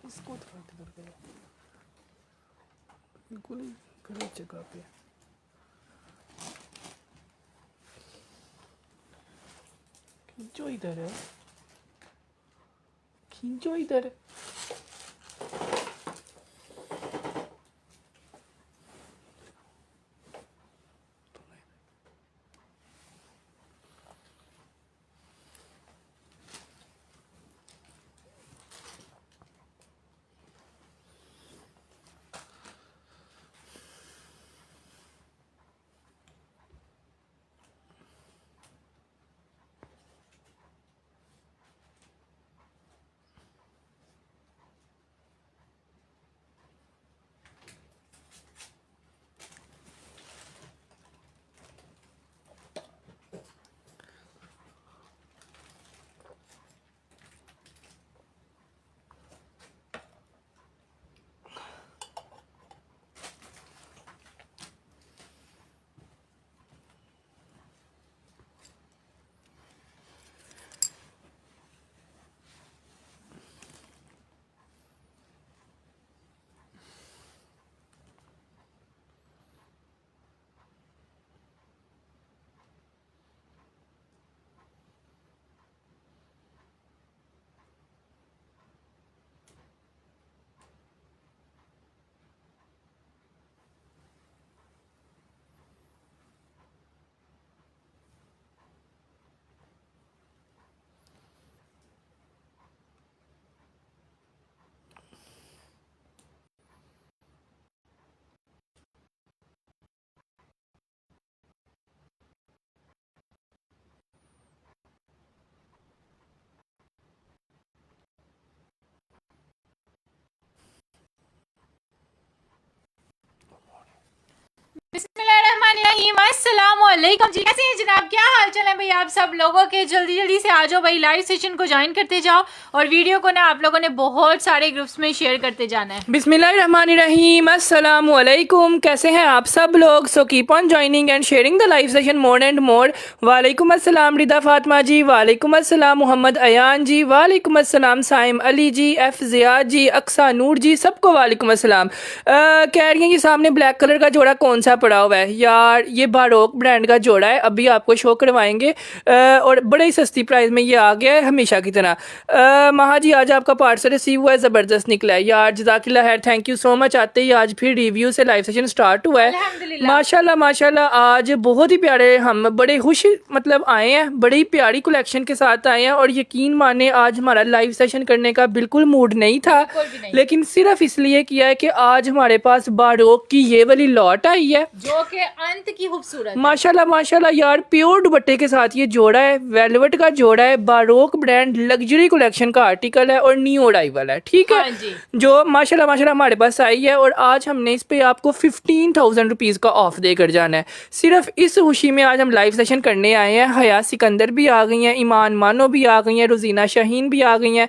इसको थोड़ा इधर करो, बिल्कुल ही गलत जगह पे। खींचो इधर है, खींचो इधर। बिस्मिल्लाहिर्रहमानिर्रहीम, अस्सलाम वालेकुम जी। कैसे हैं जनाब, क्या हाल चाल है भाई आप सब लोगों के। जल्दी जल्दी से आ जाओ भाई, लाइव सेशन को ज्वाइन करते जाओ और वीडियो को ना आप लोगों ने बहुत सारे ग्रुप्स में शेयर करते जाना है। बिस्मिल्लाहिर्रहमानिर्रहीम, अस्सलाम वालेकुम। कैसे हैं आप सब लोग। So keep on joining and sharing the live session more and more. वालेकुम अस्सलाम रिदा फातिमा जी, वालेकुम अस्सलाम मोहम्मद अयान जी, वालेकुम अस्सलाम साइम अली जी, एफ ज़ियाद जी, अक्सा नूर जी, सबको वालेकुम अस्सलाम। कह रही हैं कि सामने ब्लैक कलर का जोड़ा कौन सा पड़ा हुआ है यार, ये बारोक ब्रांड का जोड़ा है, अभी आपको शो करवाएंगे और बड़े ही सस्ती प्राइस में ये आ गया है हमेशा की तरह। महा जी आज आपका पार्सल रिसीव हुआ है, ज़बरदस्त निकला है यार, जज़ाकिल्लाह खैर, थैंक यू सो मच। आते ही आज फिर रिव्यू से लाइव सेशन स्टार्ट हुआ है, माशाल्लाह माशाल्लाह। आज बहुत ही प्यारे, हम बड़े खुश मतलब आए हैं, बड़ी प्यारी कलेक्शन के साथ आए हैं और यकीन माने आज हमारा लाइव सेशन करने का बिल्कुल मूड नहीं था, लेकिन सिर्फ इसलिए किया है कि आज हमारे पास बारोक की ये वाली लॉट आई है जो कि अंत की खूबसूरत, माशाल्लाह माशाल्लाह यार। प्योर दुपट्टे के साथ ये जोड़ा है, वेलवेट का जोड़ा है, बारोक ब्रांड लग्जरी कलेक्शन का आर्टिकल है और न्यू अराइवल है, ठीक है। जो माशाल्लाह माशाल्लाह हमारे पास आई है और आज हमने इस पे आपको 15,000 रुपीज़ का ऑफ देकर जाना है। सिर्फ इस खुशी में आज हम लाइव सेशन करने आए हैं। हया सिकंदर भी आ गई हैं, ईमान मानो भी आ गई हैं, रोजीना शाहीन भी आ गई हैं,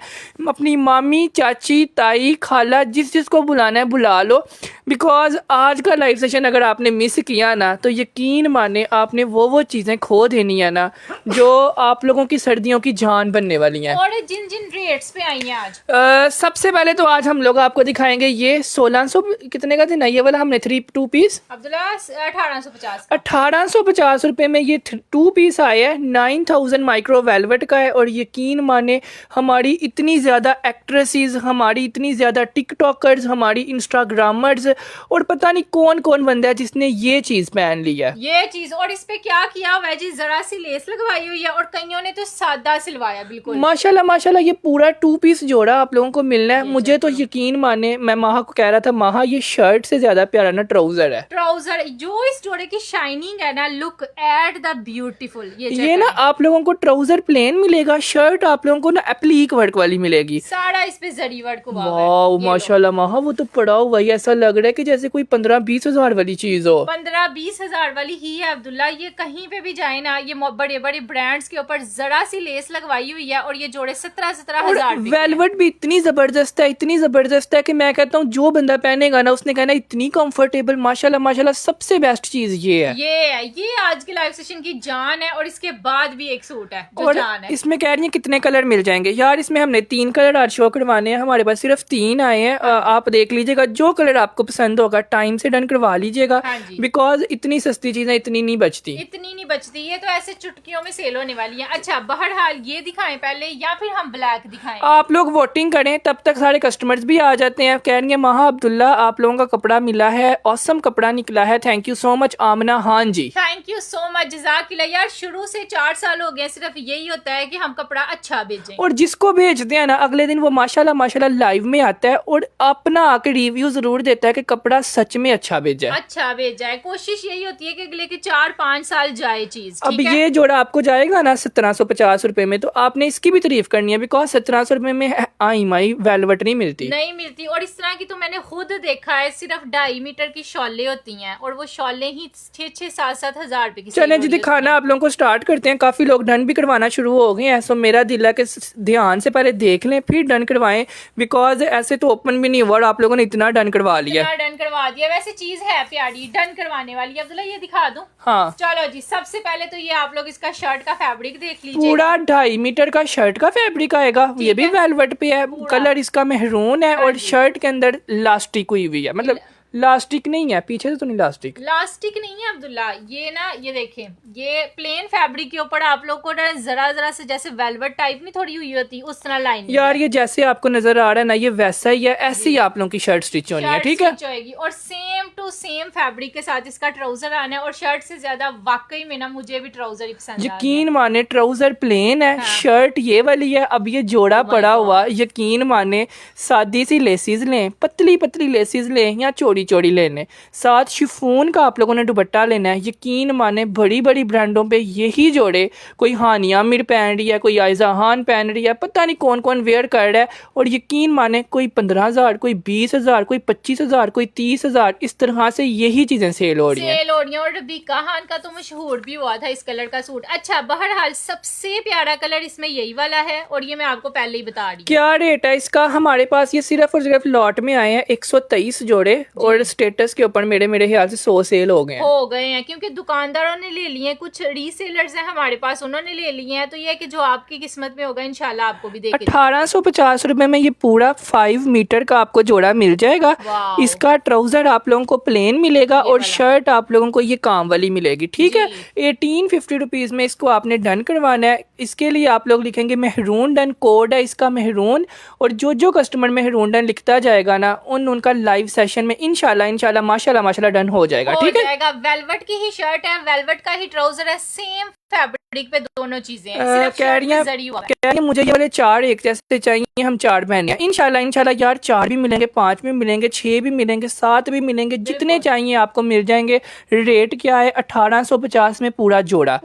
अपनी मामी चाची ताई खाला जिस जिसको बुलाना है बुला लो, बिकॉज आज का लाइव सेशन अगर आपने मिस किया ना तो यकीन माने आपने वो चीज़ें खो देनी है ना जो आप लोगों की सर्दियों की जान बनने वाली हैं। और जिन जिन रेट्स पे आई हैं आज, सबसे पहले तो आज हम लोग आपको दिखाएंगे ये 1600 कितने का था ना, ये वाला हमने 2 पीस अब्दुल्ला 1850 1850 रुपये में ये 2 पीस आया है। 9000 माइक्रो वेलवेट का है और यकीन माने हमारी इतनी ज़्यादा एक्ट्रेसेस, हमारी इतनी ज़्यादा टिकटॉकर्स, हमारी इंस्टाग्रामर्स और पता नहीं कौन कौन बंदा है जिसने ये चीज़ पहन ली है, ये चीज। और इस पे क्या किया हुआ है जी, जरा सी लेस लगवाई हुई है और कईयों ने तो सादा सिलवाया बिल्कुल। माशाल्लाह माशाल्लाह। ये पूरा 2 पीस जोड़ा आप लोगों को मिलना है। मुझे तो यकीन माने, मैं माहा को कह रहा था माहा ये शर्ट से ज्यादा प्यारा ना ट्राउजर है। ट्राउजर जो इस जोड़े की शाइनिंग है ना, लुक एट द ब्यूटीफुल। ये ना आप लोगों को ट्राउजर प्लेन मिलेगा, शर्ट आप लोगों को ना एप्लीक वर्क वाली मिलेगी, सारा इस पे जरी वर्क हुआ है। वाह माशाल्लाह माहा, वो तो पड़ा हुआ ही ऐसा लग रहा है कि जैसे कोई 15-20 हजार वाली चीज हो। 15-20 हजार हार वाली ही है अब्दुल्ला। ये कहीं पे भी जाए ना, ये बड़े बड़े ब्रांड्स के ऊपर जरा सी लेस लगवाई हुई है और ये जोड़े 17,000 वेलवेट भी इतनी जबरदस्त है, इतनी जबरदस्त है कि मैं कहता हूँ जो बंदा पहनेगा ना उसने कहना इतनी कंफर्टेबल, माशाल्लाह माशाल्लाह। सबसे बेस्ट चीज ये है, ये आज के लाइव सेशन की जान है। और इसके बाद भी एक सूट है जो और जान है। इसमें कह रही है कितने कलर मिल जाएंगे यार। इसमें हमने 3 कलर आज शो करवाने हैं, हमारे पास सिर्फ 3 आए हैं। आप देख लीजिएगा जो कलर आपको पसंद होगा टाइम से डन करवा लीजिएगा, हाँ जी। बिकॉज इतनी सस्ती चीजें इतनी नहीं बचती, इतनी नहीं बचती, ये तो ऐसे चुटकियों में सेल होने वाली है। अच्छा बहरहाल ये दिखाएं पहले या फिर हम ब्लैक दिखाएं? आप लोग वोटिंग करें, तब तक सारे कस्टमर्स भी आ जाते हैं। कह रही है महा अब्दुल्ला आप लोगों का कपड़ा मिला है, ऑसम कपड़ा निकला है, थैंक यू सो मच आमना। हाँ जी, थैंक यू सो मच, जज़ाकिल्लाह। यार शुरू से 4 साल हो गए, सिर्फ यही होता है कि हम कपड़ा अच्छा भेजें। और जिसको भेजते हैं ना अगले दिन वो माशाल्लाह माशाल्लाह लाइव में आता है और अपना आके रिव्यू जरूर देता है कि कपड़ा सच में अच्छा भेजा है, अच्छा भेजा है। कोशिश यही होती है कि अगले के 4-5 साल जाए चीज। अब ये जोड़ा आपको जाएगा ना 1750 रुपए में, तो आपने इसकी भी तारीफ करनी है, बिकॉज 1700 रुपए में आई माई वेलवेट नहीं मिलती, नहीं मिलती। और इस तरह की तो मैंने खुद देखा है, सिर्फ 2.5 मीटर की शॉलें होती हैं और वो शॉलें ही 6-7 हज़ार रुपए की। चलें जी दिखाना आप लोगों को स्टार्ट करते हैं। काफी लोग डन भी करवाना शुरू हो गए हैं, सो मेरा दिल है कि ध्यान से पहले देख लें फिर डन करवाएं, बिकॉज ऐसे तो ओपन भी नहीं हुआ और आप लोगों ने इतना डन करवा लिया। डन करवा दिया। वैसे चीज है प्यारी, डन करवाने वाली। अब्दुल्ला ये दिखा दूं? हाँ चलो जी, सबसे पहले तो ये आप लोग इसका शर्ट का फैब्रिक देख लीजिए। पूरा 2.5 मीटर का शर्ट का फैब्रिक आएगा, ये भी वेलवेट पे है, कलर इसका मेहरून है और शर्ट के अंदर लास्टिक हुई हुई है, मतलब लास्टिक नहीं है पीछे से, तो नहीं लास्टिक नहीं है अब्दुल्ला। ये ना ये देखें, ये प्लेन फैब्रिक के ऊपर आप लोग को ना जरा से जैसे वेलवेट टाइप नहीं थोड़ी हुई होती उस तरह लाइन। यार ये जैसे आपको नजर आ रहा है ना ये वैसा ही है, ऐसे ही आप लोगों की शर्ट स्टिच होनी है, ठीक है? होगी और सेम टू सेम फैब्रिक के साथ इसका ट्राउजर आना है। और शर्ट से ज्यादा वाकई में ना मुझे भी ट्राउजर ही पसंद है। यकीन माने ट्राउजर प्लेन है, शर्ट ये वाली है। अब ये जोड़ा पड़ा हुआ, यकीन माने सादी सी लेसिस लें, पतली पतली लेसिस लें या चौड़ी चौड़ी लेने, साथ शिफॉन का आप लोगों ने दुपट्टा लेना है। यकीन माने बड़ी बड़ी ब्रांडों पे यही जोड़े, कोई हानिया मिर पहन रही है, कोई आयजा खान पहन रही है, पता नहीं कौन कौन वेयर कर रहा है। और यकीन माने कोई 15,000, कोई 20,000, कोई 25,000, कोई 30,000, इस तरह से यही चीजें सेल हो रही हैं। और रबीका खान का तो मशहूर भी हुआ था इस कलर का सूट। अच्छा बहरहाल सबसे प्यारा कलर इसमें यही वाला है और ये मैं आपको पहले ही बता रही हूँ। क्या रेट है इसका? हमारे पास ये सिर्फ और सिर्फ लॉट में आए हैं 123 जोड़े और स्टेटस के ऊपर मेरे ख्याल से 100 सेल हो गए हैं, क्योंकि दुकानदारों ने ले लिए, कुछ रीसेलर्स हैं हमारे पास, उन्होंने ले लिए हैं। तो ये है कि जो आपकी किस्मत में होगा इंशाल्लाह आपको भी देके 1850 रुपए में ये पूरा 5 मीटर का आपको जोड़ा मिल जाएगा। इसका ट्राउजर आप लोगों को प्लेन मिलेगा और शर्ट आप लोगों को ये काम वाली मिलेगी, ठीक है? 1850 रुपीज में इसको आपने डन करवाना है। इसके लिए आप लोग लिखेंगे मेहरून डन, कोड है इसका मेहरून। और जो कस्टमर मेहरून डन लिखता जाएगा ना उनका लाइव सेशन में इंशाल्लाह माशाल्लाह डन हो जाएगा, ठीक है? वेलवेट की ही शर्ट है, वेलवेट का ही ट्राउजर है, सेम फैब्रिक पे दोनों चीजें हैं। कह रही है मुझे ये वाले 4 एक जैसे चाहिए, हम 4 पहने हैं। इंशाल्लाह यार 4 भी मिलेंगे, 5 भी मिलेंगे, 6 भी मिलेंगे, 7 भी मिलेंगे, जितने चाहिए आपको मिल जाएंगे। रेट क्या है? 1850 में पूरा जोड़ा।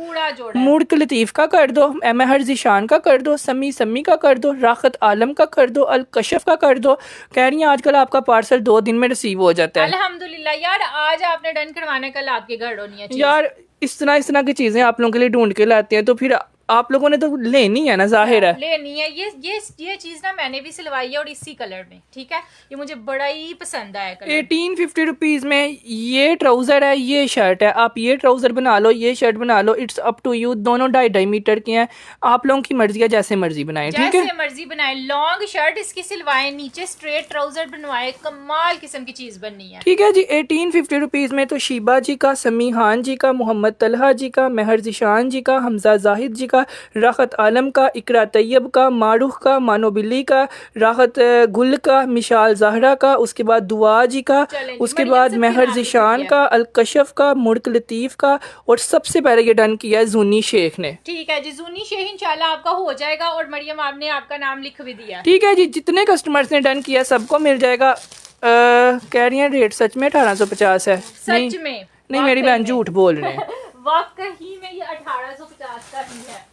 मुर्क लतीफ का कर दो, महर ज़िशान का कर दो, समी का कर दो, राहत आलम का कर दो, अल कशफ का कर दो। कह रही है आजकल आपका पार्सल 2 दिन में रिसीव हो जाता है। अल्हम्दुलिल्लाह। यार आज आपने डन करवाना, कल आपके घर होनी है यार इस तरह की चीजें आप लोगों के लिए ढूंढ के लाते हैं, तो फिर आप लोगों ने तो लेनी है ना, जाहिर है लेनी है। ये चीज ना मैंने भी सिलवाई है और इसी कलर में, ठीक है? ये मुझे बड़ा ही पसंद आया कलर। 1850 रुपीज में ये ट्राउजर है, ये शर्ट है। आप ये ट्राउजर बना लो, ये शर्ट बना लो, इट्स अप टू यू। दोनों 2.5 मीटर के हैं, आप लोगों की मर्जी है, जैसे मर्जी बनाए, ठीक है? जैसे मर्जी बनाए। लॉन्ग शर्ट इसकी सिलवाए, नीचे स्ट्रेट ट्राउजर बनवाए, कमाल किस्म की चीज बननी है, ठीक है जी। 1850 रुपीज में तो शीबा जी का, समी खान जी का, मोहम्मद तलहा जी का, महर ज़िशान जी का, हमजा जाहिद जी का, राहत आलम का, इकरा तैयब का, मारूख का, मानो बिल्ली का, राहत गुल का, मिशाल जहरा का, उसके बाद दुआ जी का, उसके बाद महर ज़िशान का, अल कशफ का, मुर्क लतीफ का, और सबसे पहले ये डन किया है जूनी शेख ने। ठीक है जी, जूनी शेख इंशाल्लाह आपका हो जाएगा। और मरियम आपने आपका नाम लिख भी दिया, ठीक है जी। जितने कस्टमर्स ने डन किया सबको मिल जाएगा। कह रही है रेट सच में 1850 है? सच में नहीं मेरी बहन झूठ बोल रहे हैं। वाकई में ये 1850 का ही है।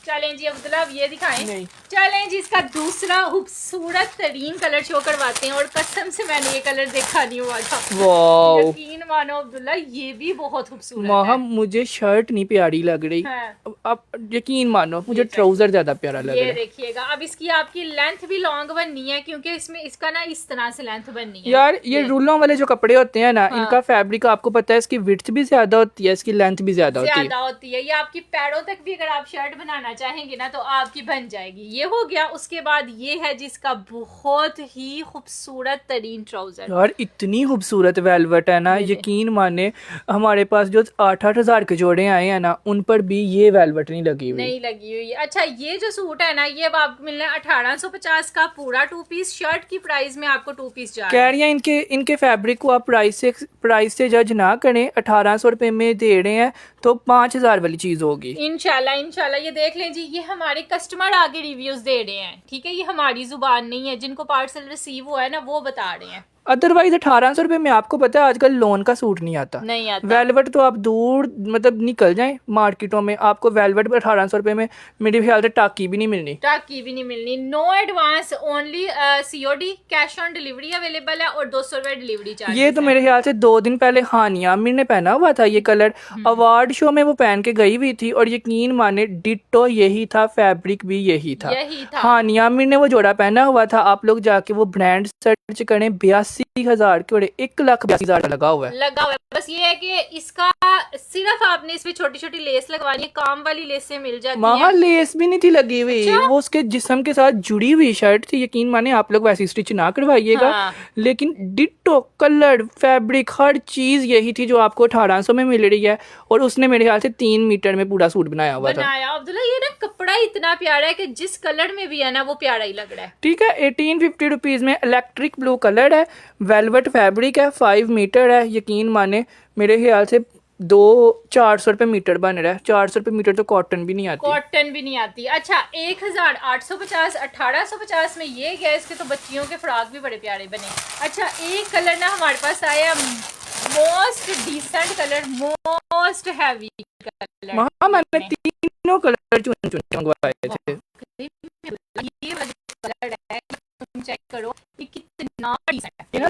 चलें जी अब्दुल्ला, अब ये दिखाएं। नहीं। चलें जी, इसका दूसरा खूबसूरत तरीन कलर शो करवाते हैं। और कसम से मैंने ये कलर देखा नहीं हुआ था। वाओ, यकीन मानो अब्दुल्ला, ये भी बहुत खूबसूरत माहा है। मुझे शर्ट नहीं प्यारी लग रही। हाँ। अब यकीन मानो मुझे ये ट्राउजर ज्यादा प्यारा लग ये रहा है। देखिएगा, अब इसकी आपकी लेंथ भी लॉन्ग बननी है, क्योंकि इसमें इसका ना इस तरह से लेंथ बननी है यार ये रूलों वाले जो कपड़े होते हैं ना, हाँ। इनका फैब्रिक आपको पता है, इसकी विड्थ भी ज्यादा होती है, इसकी लेंथ भी ज्यादा होती है। ज्यादा होती है। ये आपकी पैरों तक भी अगर आप शर्ट बनाना चाहेंगे ना तो आपकी बन जाएगी। ये हो गया। उसके बाद ये है जिसका बहुत ही खूबसूरत तरीन ट्राउजर। यार इतनी खूबसूरत वेलवेट है ना, ये यकीन माने हमारे पास जो 8-8 हजार के जोड़े आए हैं ना, उन पर भी ये वेलवेट नहीं लगी हुई। नहीं लगी हुई है। अच्छा, ये जो सूट है ना, ये अब आपको मिलना है 1850 का पूरा 2 पीस। शर्ट की प्राइस में आपको 2 पीस जा रहा कह है। रही हैं इनके फैब्रिक को आप प्राइस से जज ना करें। 1800 रुपए में दे रहे हैं तो 5000 वाली चीज होगी। इंशाल्लाह ये देख लें जी, ये हमारे कस्टमर आगे रिव्यूज दे रहे हैं, ठीक है। ये हमारी जुबान नहीं है, जिनको पार्सल रिसीव हुआ है ना वो बता रहे हैं। अदरवाइज 1800 रुपए में आपको पता है आजकल लोन का सूट नहीं आता। नहीं आता। वेलवेट तो आप दूर मतलब निकल जाएं मार्केटों में, आपको वेलवेट 1800 रुपए में मेरे ख्याल से टाकी भी नहीं मिलनी। टाकी भी नहीं मिलनी। No advance, only COD, cash on delivery available है, और 200 रुपए डिलीवरी चार्ज। ये तो मेरे ख्याल से 2 दिन पहले हानिया आमिर ने पहना हुआ था ये कलर, अवार्ड शो में वो पहन के गई हुई थी, और यकीन माने डिट्टो यही था, फैब्रिक भी यही था। हानिया आमिर ने वो जोड़ा पहना हुआ था। आप लोग जाके वो ब्रांड सर्च करें, 82,000 के बड़े 1,82,000 लगा हुआ है। बस ये है कि इसका सिर्फ आपने इसमें छोटी छोटी लेस लगवानी है, काम वाली लेसें मिल जाती वहाँ हैं। लेस भी नहीं थी लगी हुई। अच्छा? वो उसके जिस्म के साथ जुड़ी हुई शर्ट थी। यकीन माने आप लोग वैसी स्टिच ना करवाइएगा। हाँ। लेकिन डिट्टो कलर फैब्रिक हर चीज यही थी जो आपको 1800 में मिल रही है, और उसने मेरे ख्याल से 3 मीटर में पूरा सूट बनाया हुआ था। अब्दुल्ला, ये ना कपड़ा इतना प्यारा है कि जिस कलर में भी है ना वो प्यारा ही लग रहा है। ठीक है, 1850 रुपीज में इलेक्ट्रिक ब्लू कलर है, वेलवेट फैब्रिक है, 5 मीटर है। यकीन माने मेरे ख्याल से 400 रुपए मीटर बन रहा है। 400 रुपए मीटर तो कॉटन भी नहीं आती। कॉटन भी नहीं आती। अच्छा, 1850 1850 में ये गया। इसके तो बच्चियों के फ्रॉक भी बड़े प्यारे बने। अच्छा, एक कलर ना हमारे पास आया, most decent colour, most heavy colour. वहाँ मैंने तीनों कलर चुन चुन के मंगवाए थे। ये वाला कलर है, तुम चेक करो ये कितना डिसेंट है। ये ना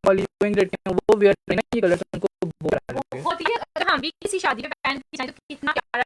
वाली वो वेयर करना, ये कलर उनको बहुत ही, अगर हम भी किसी शादी में पहन के जाएं तो कितना प्यारा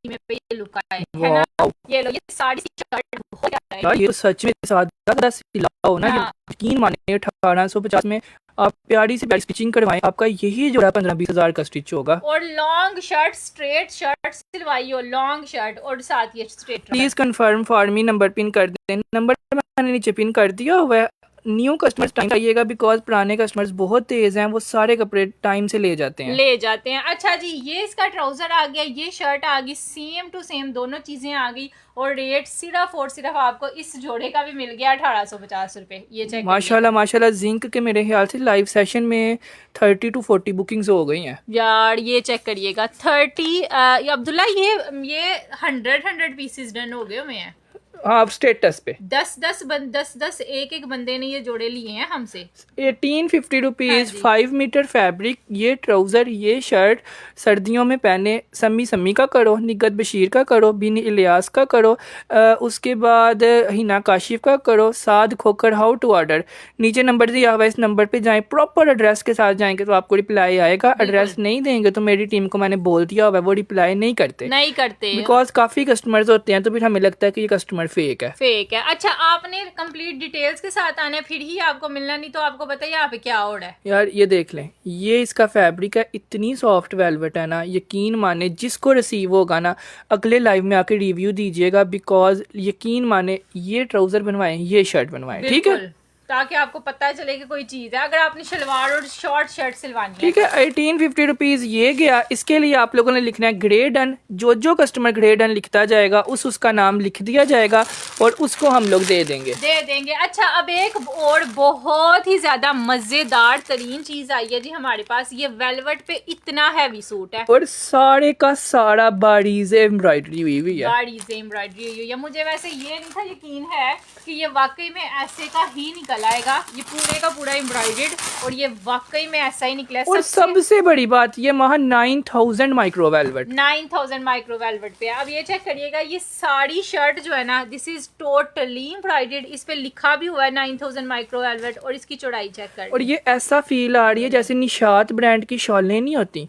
में पे ये लुक आए, है ना। ये लो, ये साड़ी शर्ट बहुत प्यारा है। यार ये तो सच में सादा सिलाओ ना। हाँ। यकीन माने 1850 में आप प्यारी से प्यारी स्टिचिंग करवाएं, आपका यही जोड़ा 15-20 हजार का स्टिच होगा। और लॉन्ग शर्ट, स्ट्रेट शर्ट सिलवाई हो, लॉन्ग शर्ट, और साथ ये straight. Please confirm for me, number pin कर दें। नंबर मैंने नीचे पिन कर दिया हुआ है। न्यू कस्टमर्स टाइम आइएगा, बिकॉज पुराने कस्टमर्स बहुत तेज हैं, वो सारे कपड़े टाइम से ले जाते हैं। अच्छा जी, ये इसका ट्राउजर आ गया, ये शर्ट आ गई, सेम टू सेम दोनों चीजें आ गई। और रेट सिर्फ और सिर्फ आपको इस जोड़े का भी मिल गया 1850 रुपए। ये चेक माशाल्लाह जिंक के मेरे ख्याल से लाइव सेशन में 30 to 40 बुकिंग्स हो गई हैं यार। ये चेक करिएगा, 30 अब्दुल्ला, ये 100 पीसेस डन हो गए हुए हैं। हाँ, अब स्टेटस पे 10 एक बंदे ने ये जोड़े लिए हैं हमसे। 1850 रुपीज, हाँ जी। 5 मीटर फैब्रिक। ये ट्राउजर, ये शर्ट सर्दियों में पहने। सम्मी का करो, निगत बशीर का करो, बिन इलियास का करो, उसके बाद हिना काशिफ का करो, साद खोकर हाउ टू ऑर्डर। नीचे नंबर दिया हुआ है, इस नंबर पे जाएं, प्रॉपर एड्रेस के साथ जाएंगे तो आपको रिप्लाई आएगा। एड्रेस नहीं देंगे तो मेरी टीम को मैंने बोल दिया हुआ है, वो रिप्लाई नहीं करते बिकॉज काफी कस्टमर्स होते हैं, तो फिर हमें लगता है कि ये कस्टमर फेक है। अच्छा, आपने कंप्लीट डिटेल्स के साथ आना है, फिर ही आपको मिलना, नहीं तो आपको बताइए यहाँ पे क्या ऑर्डर है। यार ये देख लें, ये इसका फैब्रिक है, इतनी सॉफ्ट वेलवेट है ना। यकीन माने जिसको रिसीव होगा ना, अगले लाइव में आके रिव्यू दीजिएगा, बिकॉज यकीन माने ये ट्राउजर बनवाएं, ये शर्ट बनवाएं, ठीक है, ताकि आपको पता चले कि कोई चीज है। अगर आपने शलवार और शॉर्ट शर्ट सिलवानी है, ठीक है। 1850 रुपीज ये गया। इसके लिए आप लोगों ने लिखना है ग्रे डन। जो कस्टमर ग्रे डन लिखता जाएगा उसका नाम लिख दिया जाएगा और उसको हम लोग दे देंगे। अच्छा, अब एक और बहुत ही ज्यादा मजेदार तरीन चीज आई है जी हमारे पास। ये वेलवेट पे इतना हैवी सूट है, और सारे का सारा बारीज़ एम्ब्रॉयडरी हुई है। मुझे वैसे ये नहीं था यकीन है कि ये वाकई में ऐसे का ही निकल कल आएगा। ये पूरे का पूरा एम्ब्रॉयडर्ड और ये वाकई में ऐसा ही निकला है। और सबसे बड़ी बात ये वहाँ 9000 माइक्रो वेलवेट 9000 माइक्रो वेलवेट पे। अब ये चेक करिएगा, ये साड़ी शर्ट जो है ना, दिस इज टोटली एम्ब्रॉयडर्ड। इस पे लिखा भी हुआ है 9000 माइक्रो वेलवेट और इसकी चौड़ाई चेक कर। और ये ऐसा फील आ रही है जैसे निशात ब्रांड की शॉलें नहीं होती,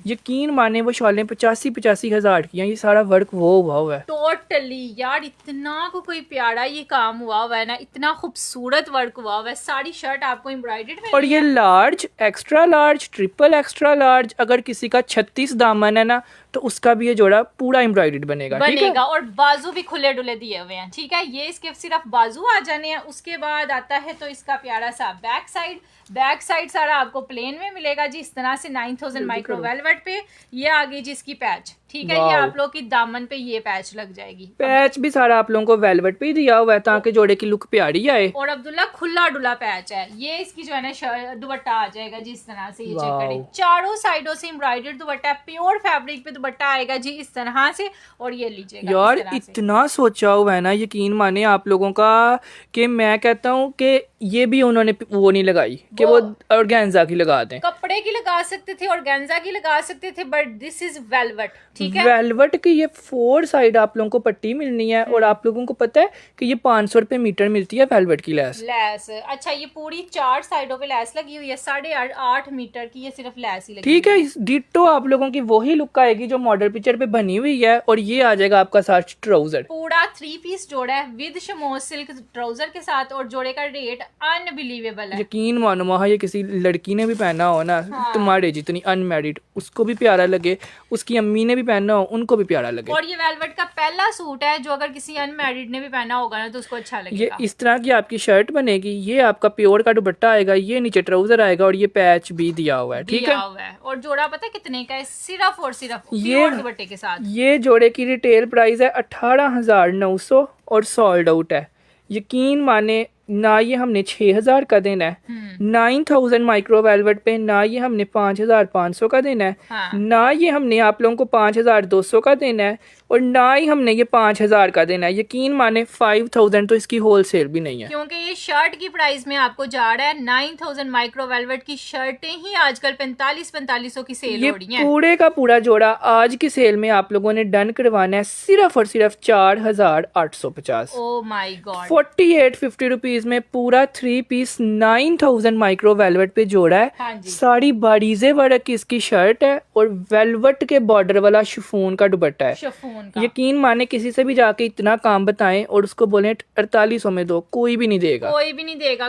यकीन माने वो शॉलें 85 हजार की हैं। ये सारा वर्क वो हुआ है टोटली यार, इतना को कोई प्यारा ये काम हुआ है ना, इतना खूबसूरत वर्क हुआ है। साड़ी शर्ट आपको एम्ब्रॉयडर्ड में। और ये large, extra large, triple extra large, अगर किसी का 36 दामन है ना तो उसका भी ये जोड़ा पूरा एम्ब्रॉयडर्ड बनेगा। ठीक है? और बाजू भी खुले डुले दिए हुए हैं। ठीक है, ये इसके सिर्फ बाजू आ जाने हैं। उसके बाद आता है तो इसका प्यारा सा बैक साइड। बैक साइड सारा आपको प्लेन में मिलेगा जी, इस तरह से 9000 माइक्रो वेलवेट पे। ये आ गई जी इसकी पैच। ठीक है, ये आप लोग की दामन पे ये पैच लग जाएगी। पैच भी सारा आप लोगों को वेलवेट पे ही दिया हुआ है ताकि जोड़े की लुक प्यारी आए। और अब्दुल्ला खुला डुला पैच है। ये इसकी जो है ना दुपट्टा आ जाएगा जी इस तरह से। ये चेक करें, चारों साइडों से एम्ब्रॉयडर्ड दुपट्टा, प्योर फैब्रिक पे दुपट्टा आएगा जी इस तरह से। और ये लीजिएगा यार, इतना सोचा हुआ है ना, यकीन माने आप लोगों का, कि मैं कहता हूँ कि ये भी उन्होंने वो नहीं लगाई कि वो ऑर्गेन्जा की लगा दें। कपड़े की लगा सकते थे, ऑर्गेन्जा की लगा सकते थे, बट दिस इज वेलवेट। ठीक है, वेलवेट की ये 4 साइड आप लोगों को पट्टी मिलनी है। और आप लोगों को पता है कि ये 500 रुपए मीटर मिलती है वेलवेट की लैस। अच्छा, ये पूरी 4 साइडों पे लैस लगी हुई है, 8.5 मीटर की ये सिर्फ लैस ही लगी। ठीक है, डिट्टो आप लोगों की वही लुक आएगी जो मॉडल पिक्चर पे बनी हुई है। और ये आ जाएगा आपका साथ ट्राउजर, पूरा 3 पीस जोड़ा है विद शमोज सिल्क ट्राउजर के साथ। और जोड़े का रेट अनबिलीवेबल है। यकीन मानो वहाँ ये किसी लड़की ने भी पहना हो ना, तुम्हारे जितनी अनमैरिड, उसको भी प्यारा लगे, उसकी अम्मी ने भी पहना हो उनको भी प्यारा लगे। और ये वेलवेट का पहला सूट है जो अगर किसी अनमैरिड ने भी पहना होगा ना तो उसको अच्छा लगेगा। ये इस तरह की आपकी शर्ट बनेगी। ये आपका प्योर का दुपट्टा आएगा, ये नीचे ट्राउजर आएगा और ये पैच भी दिया हुआ है। ठीक है, और जोड़ा पता है कितने का है? सिर्फ और सिर्फ प्योर दुपट्टे के साथ। ये जोड़े की रिटेल प्राइस है 18,900 और सोल्ड आउट है। यकीन माने ना ये हमने 6,000 का देना है, 9000 माइक्रो वेलवेट पे ना ये हमने 5,500 का देना है, ना ये हमने आप लोगों को 5,200 का देना है, और ना ही हमने ये 5,000 का देना है। यकीन माने 5,000 तो इसकी होलसेल भी नहीं है, क्योंकि ये शर्ट की प्राइस में आपको जा रहा है 9000 माइक्रो वेलवेट की शर्टें ही आजकल 4500 की सेल हो रही हैं। पूरे का पूरा जोड़ा आज की सेल में आप लोगों ने डन करवाना है सिर्फ और सिर्फ 4,850। ओह माय गॉड, 4850 रुपीज में पूरा 3 पीस 9000 माइक्रो वेलवेट पे जोड़ा है। हाँ जी। साड़ी बारीजे वर्क की इसकी शर्ट है और वेलवेट के बॉर्डर वाला शिफॉन का दुपट्टा है। शिफॉन का। यकीन माने किसी से भी जाके इतना काम बताएं और उसको बोले 4800 में दो, कोई भी नहीं देगा। कोई भी नहीं देगा।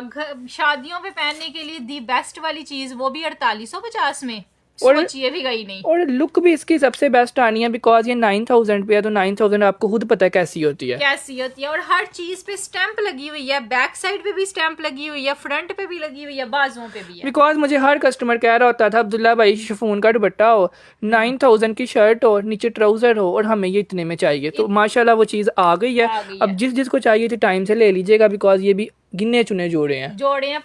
शादियों पे पहनने के लिए दी बेस्ट वाली चीज वो भी 4850 में, सोचिए भी गई नहीं। और लुक भी इसकी सबसे बेस्ट आनी है बिकॉज ये 9000 पे है, तो 9000 आपको खुद पता है कैसी होती है। और हर चीज पे स्टैंप लगी हुई है, बैक साइड पे भी स्टैंप लगी हुई है, फ्रंट पे भी लगी हुई है, बाजुओं पे भी है। बिकॉज मुझे हर कस्टमर कह रहा होता था अब्दुल्ला भाई शिफॉन का दुपट्टा हो, 9000 की शर्ट हो, नीचे ट्राउजर हो और हमें ये इतने में चाहिए। तो माशाल्लाह वो चीज आ गई है। अब जिसको चाहिए थे टाइम से ले लीजिएगा बिकॉज ये भी गिने चुने जोड़े हैं।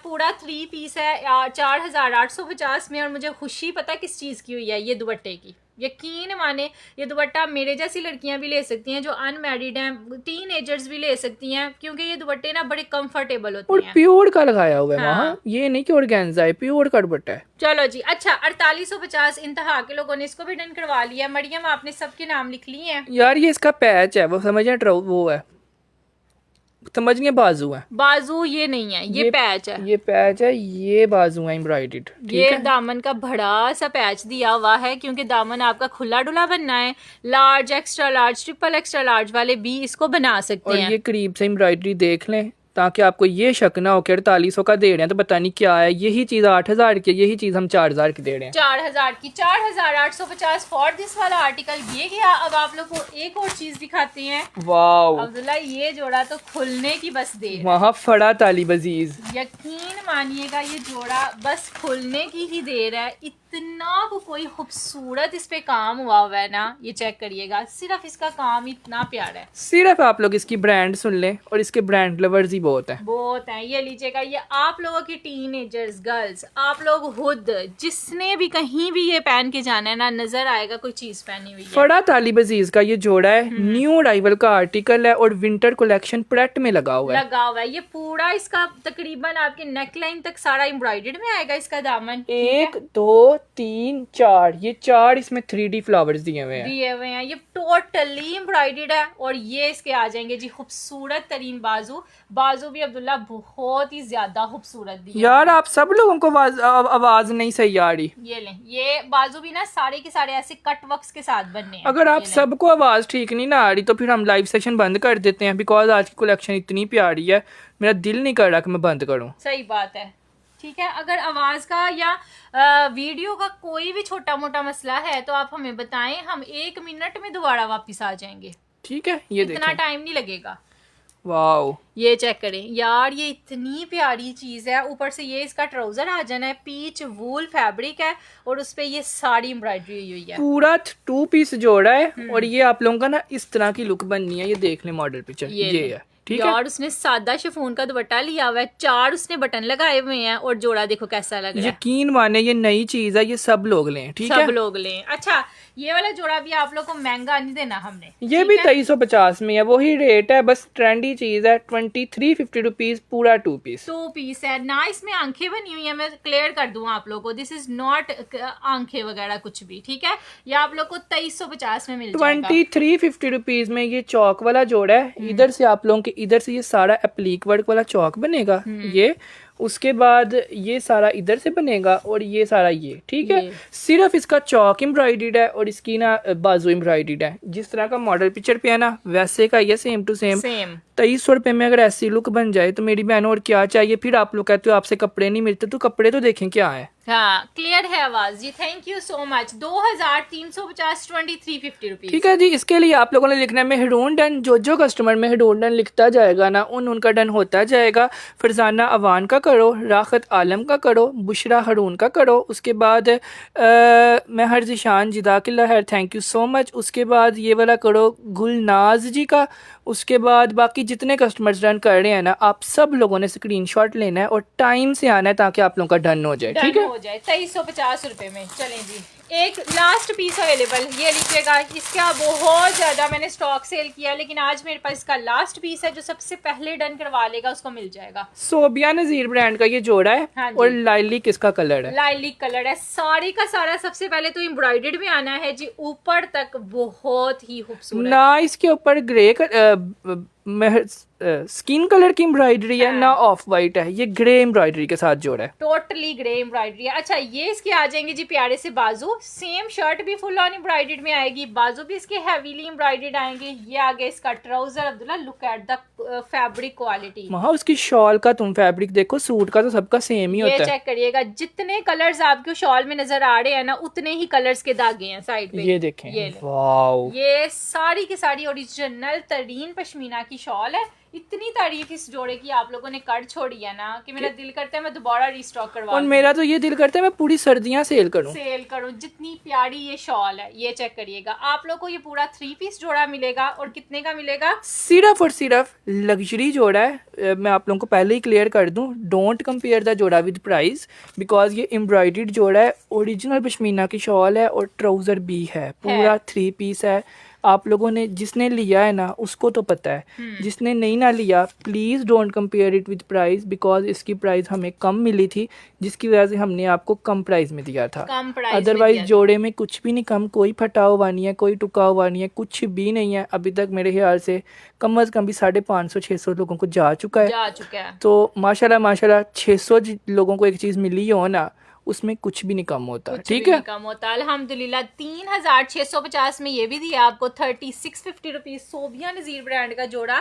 पूरा 3 पीस है 4,850 में। और मुझे खुशी पता किस चीज की हुई है, ये दुपट्टे की। यकीन माने ये दुपट्टा मेरे जैसी लड़कियां भी ले सकती हैं जो अनमैरिड हैं, टीनेजर्स भी ले सकती हैं, क्योंकि ये दुपट्टे ना बड़े कंफर्टेबल होते हैं। और प्योर का लगाया हुआ है वहाँ, ये नहीं कि ऑर्गेन्जा है, प्योर का दुपट्टा है। चलो जी, अच्छा 4850 इंतहा के लोगों ने इसको भी डन करवा लिया। मरियम आपने सबके नाम लिख लिए हैं यार। ये इसका पैच है, वो समझ वो है, समझिए बाजू है। बाजू ये नहीं है, ये पैच है। ये पैच है, ये बाजू है एम्ब्रॉयडर्ड। ये दामन का बड़ा सा पैच दिया हुआ है क्योंकि दामन आपका खुला डुला बनना है। Large, extra large, triple extra large वाले भी इसको बना सकते हैं। और ये करीब से एम्ब्रॉयडरी देख लें ताकि आपको ये शक ना हो कि 4800 का दे रहे हैं तो पता नहीं क्या है। यही चीज 8000 की, यही चीज हम 4000 की दे रहे हैं। 4000 की, 4850 फॉर दिस वाला आर्टिकल ये गया। अब आप लोग को एक और चीज दिखाते हैं। वाओ अब्दुल्ला, ये जोड़ा तो खुलने की बस देर, वहाँ फड़ा ताली बजीज। यकीन मानिएगा ये जोड़ा बस खुलने की ही देर है। कोई खूबसूरत इस पे काम हुआ है ना, ये चेक करिएगा। सिर्फ इसका काम इतना प्यारा है। सिर्फ आप लोग इसकी ब्रांड सुन लें, और इसके ब्रांड लवर्स ही बहुत हैं। बहुत हैं। ये लीजिएगा, ये आप लोगों की टीनेजर्स गर्ल्स, आप लोग खुद जिसने भी कहीं भी ये पहन के जाना है ना, नजर आएगा कोई चीज पहनी हुई है। फड़ा तालिब अजीज का ये जोड़ा है, न्यू अराइवल का आर्टिकल है और विंटर कलेक्शन प्रेट में लगा हुआ है। ये पूरा इसका तकरीबन आपके नेकलाइन तक सारा एम्ब्रॉयडर्ड में आएगा इसका दामन। 1 2 3 4, ये 4 इसमें 3D फ्लावर्स दिए हुए हैं। ये टोटली एम्ब्रॉयडर्ड है। और ये इसके आ जाएंगे जी खूबसूरत तरीन बाजू भी अब्दुल्ला बहुत ही ज्यादा खूबसूरत दी है। यार आप सब लोगों को आवाज नहीं सही आ रही। ये लें, ये बाजू भी ना सारे के सारे ऐसे कट वर्क्स के साथ बनने हैं। अगर आप सबको आवाज ठीक नहीं ना आ रही तो फिर हम लाइव सेशन बंद कर देते हैं, बिकॉज आज की कलेक्शन इतनी प्यारी है, मेरा दिल नहीं कर रहा कि मैं बंद करूं। सही बात है, ठीक है। अगर आवाज का या वीडियो का कोई भी छोटा मोटा मसला है तो आप हमें बताएं, हम 1 मिनट में दोबारा वापस आ जाएंगे। ठीक है, ये इतना टाइम नहीं लगेगा। वाओ, ये चेक करें यार, ये इतनी प्यारी चीज है। ऊपर से ये इसका ट्राउजर आ जाना है, पीच वूल फैब्रिक है और उस पे ये साड़ी एम्ब्रॉयडरी हुई है। पूरा 2 पीस जोड़ा है और ये आप लोगों का ना इस तरह की लुक बननी है। ये देख लें मॉडल पिक्चर, ये है। ठीक है, और उसने सादा शिफॉन का दुपट्टा लिया हुआ है, 4 उसने बटन लगाए हुए हैं और जोड़ा देखो कैसा लग रहा है। यकीन माने ये नई चीज है, ये सब लोग लें। ठीक है, सब लोग लें। अच्छा, ये वाला जोड़ा भी आप लोग को महंगा नहीं देना हमने, ये भी 2350 में है, वही रेट है, बस ट्रेंडी चीज है। 2350 रुपीज पूरा 2 पीस है ना। इसमें आंखें बनी हुई है, मैं क्लियर कर दूं आप लोगों को, दिस इज नॉट आंखें वगैरह कुछ भी। ठीक है, ये आप लोग को 2350 में मिल जाएगा। 2350 रुपीज में ये चौक वाला जोड़ा है। इधर से आप लोगों के इधर से ये सारा एप्लीक वर्क वाला चौक बनेगा, ये उसके बाद ये सारा इधर से बनेगा और ये सारा ये। ठीक है, सिर्फ इसका चौक एम्ब्रॉयडर्ड है और इसकी ना बाजू एम्ब्रॉयडर्ड है। जिस तरह का मॉडल पिक्चर पे है ना, वैसे का ये सेम टू सेम। 2300 रुपए में अगर ऐसी लुक बन जाए तो मेरी बहनों और क्या चाहिए। फिर आप लोग कहते हो आपसे कपड़े नहीं मिलते, तो कपड़े तो देखें क्या है। हाँ, क्लियर है आवाज जी, thank you so much. 2350 2350 rupees. ठीक है जी, इसके लिए आप लोगों ने लिखना है मेहरून डन। जो कस्टमर मेहरून डन लिखता जाएगा ना, उनका डन होता जाएगा। फरजाना अवान का करो, राखत आलम का करो, बुशरा हरून का करो, उसके बाद महर जिशान जिदाकिल्ला है, थैंक यू सो मच। उसके बाद ये वाला करो गुलनाज जी का। उसके बाद बाकी जितने कस्टमर्स डन कर रहे हैं ना, आप सब लोगों ने स्क्रीनशॉट लेना है और टाइम से आना है ताकि आप लोगों का डन हो जाए। ठीक है, हो जाए 2350 रुपए में। चलें जी, एक लास्ट पीस अवेलेबल, ये लीजिएगा। इसका बहुत ज्यादा मैंने स्टॉक सेल किया, लेकिन आज मेरे पास इसका लास्ट पीस है। जो सबसे पहले डन करवा लेगा उसको मिल जाएगा। सोबिया नजीर ब्रांड का ये जोड़ा है। हाँ, और लाइलिक इसका कलर है, लाइलिक कलर है। साड़ी का सारा सबसे पहले तो एम्ब्रॉयडर्ड में आना है जी, ऊपर तक बहुत ही खूबसूरत ना। इसके ऊपर ग्रे स्किन कलर की एम्ब्रॉयडरी है, ना ऑफ वाइट है, ये ग्रे एम्ब्रॉयडरी के साथ जोड़ा है, टोटली ग्रे एम्ब्रॉयडरी है। अच्छा, ये इसके आ जाएंगे जी प्यारे से बाजू। सेम शर्ट भी फुल ऑन एम्ब्रॉयडर्ड में आएगी, बाजू भी इसके हैवीली एम्ब्रॉयडर्ड आएंगे। ये आगे इसका trouser. Abdullah, look at the fabric quality. वहाँ उसकी शॉल का तुम फैब्रिक देखो, सूट का तो सबका सेम ही होता है। ये चेक करिएगा, जितने कलर्स आपको शॉल में नजर आ रहे हैं ना, उतने ही कलर्स के धागे हैं साइड पे। ये देखें, वाओ, ये सारी की सारी ओरिजिनल तरीन पश्मीना की शॉल है। इतनी तारीफ इस जोड़े की आप लोगों ने कर छोड़ी है ना कि मेरा दिल करता है मैं दोबारा रिस्टॉक करवा और मेरा तो ये दिल करता है मैं पूरी सर्दियां सेल करूं। जितनी प्यारी ये शॉल है। ये चेक करिएगा, आप लोग को ये पूरा 3 पीस जोड़ा मिलेगा। और कितने का मिलेगा? सिर्फ और सिर्फ लग्जरी जोड़ा है। मैं आप लोगों को पहले ही क्लियर कर दूं, डोंट कंपेयर द जोड़ा विद प्राइस, बिकॉज ये एम्ब्रॉयडर्ड जोड़ा है, ओरिजिनल पश्मीना की शॉल है और ट्राउजर भी है, पूरा 3 पीस है। आप लोगों ने जिसने लिया है ना उसको तो पता है, जिसने नहीं ना लिया please don't compare it with price, because इसकी प्राइस हमें कम मिली थी, जिसकी वजह से हमने आपको कम प्राइस में दिया था। अदरवाइज जोड़े में कुछ भी नहीं कम, कोई फटा हुआ नहीं है, कोई टुका हुआ नहीं है, कुछ भी नहीं है। अभी तक मेरे ख्याल से कम अज़ कम भी 550-600 लोगों को जा चुका है। तो माशाल्लाह 600 लोगों को एक चीज़ मिली हो ना, उसमें कुछ भी नहीं कम होता। ठीक है, कम होता अल्हम्दुलिल्लाह। 3650 में ये भी दिया आपको 3650 रुपीज। सोबिया नजीर ब्रांड का जोड़ा।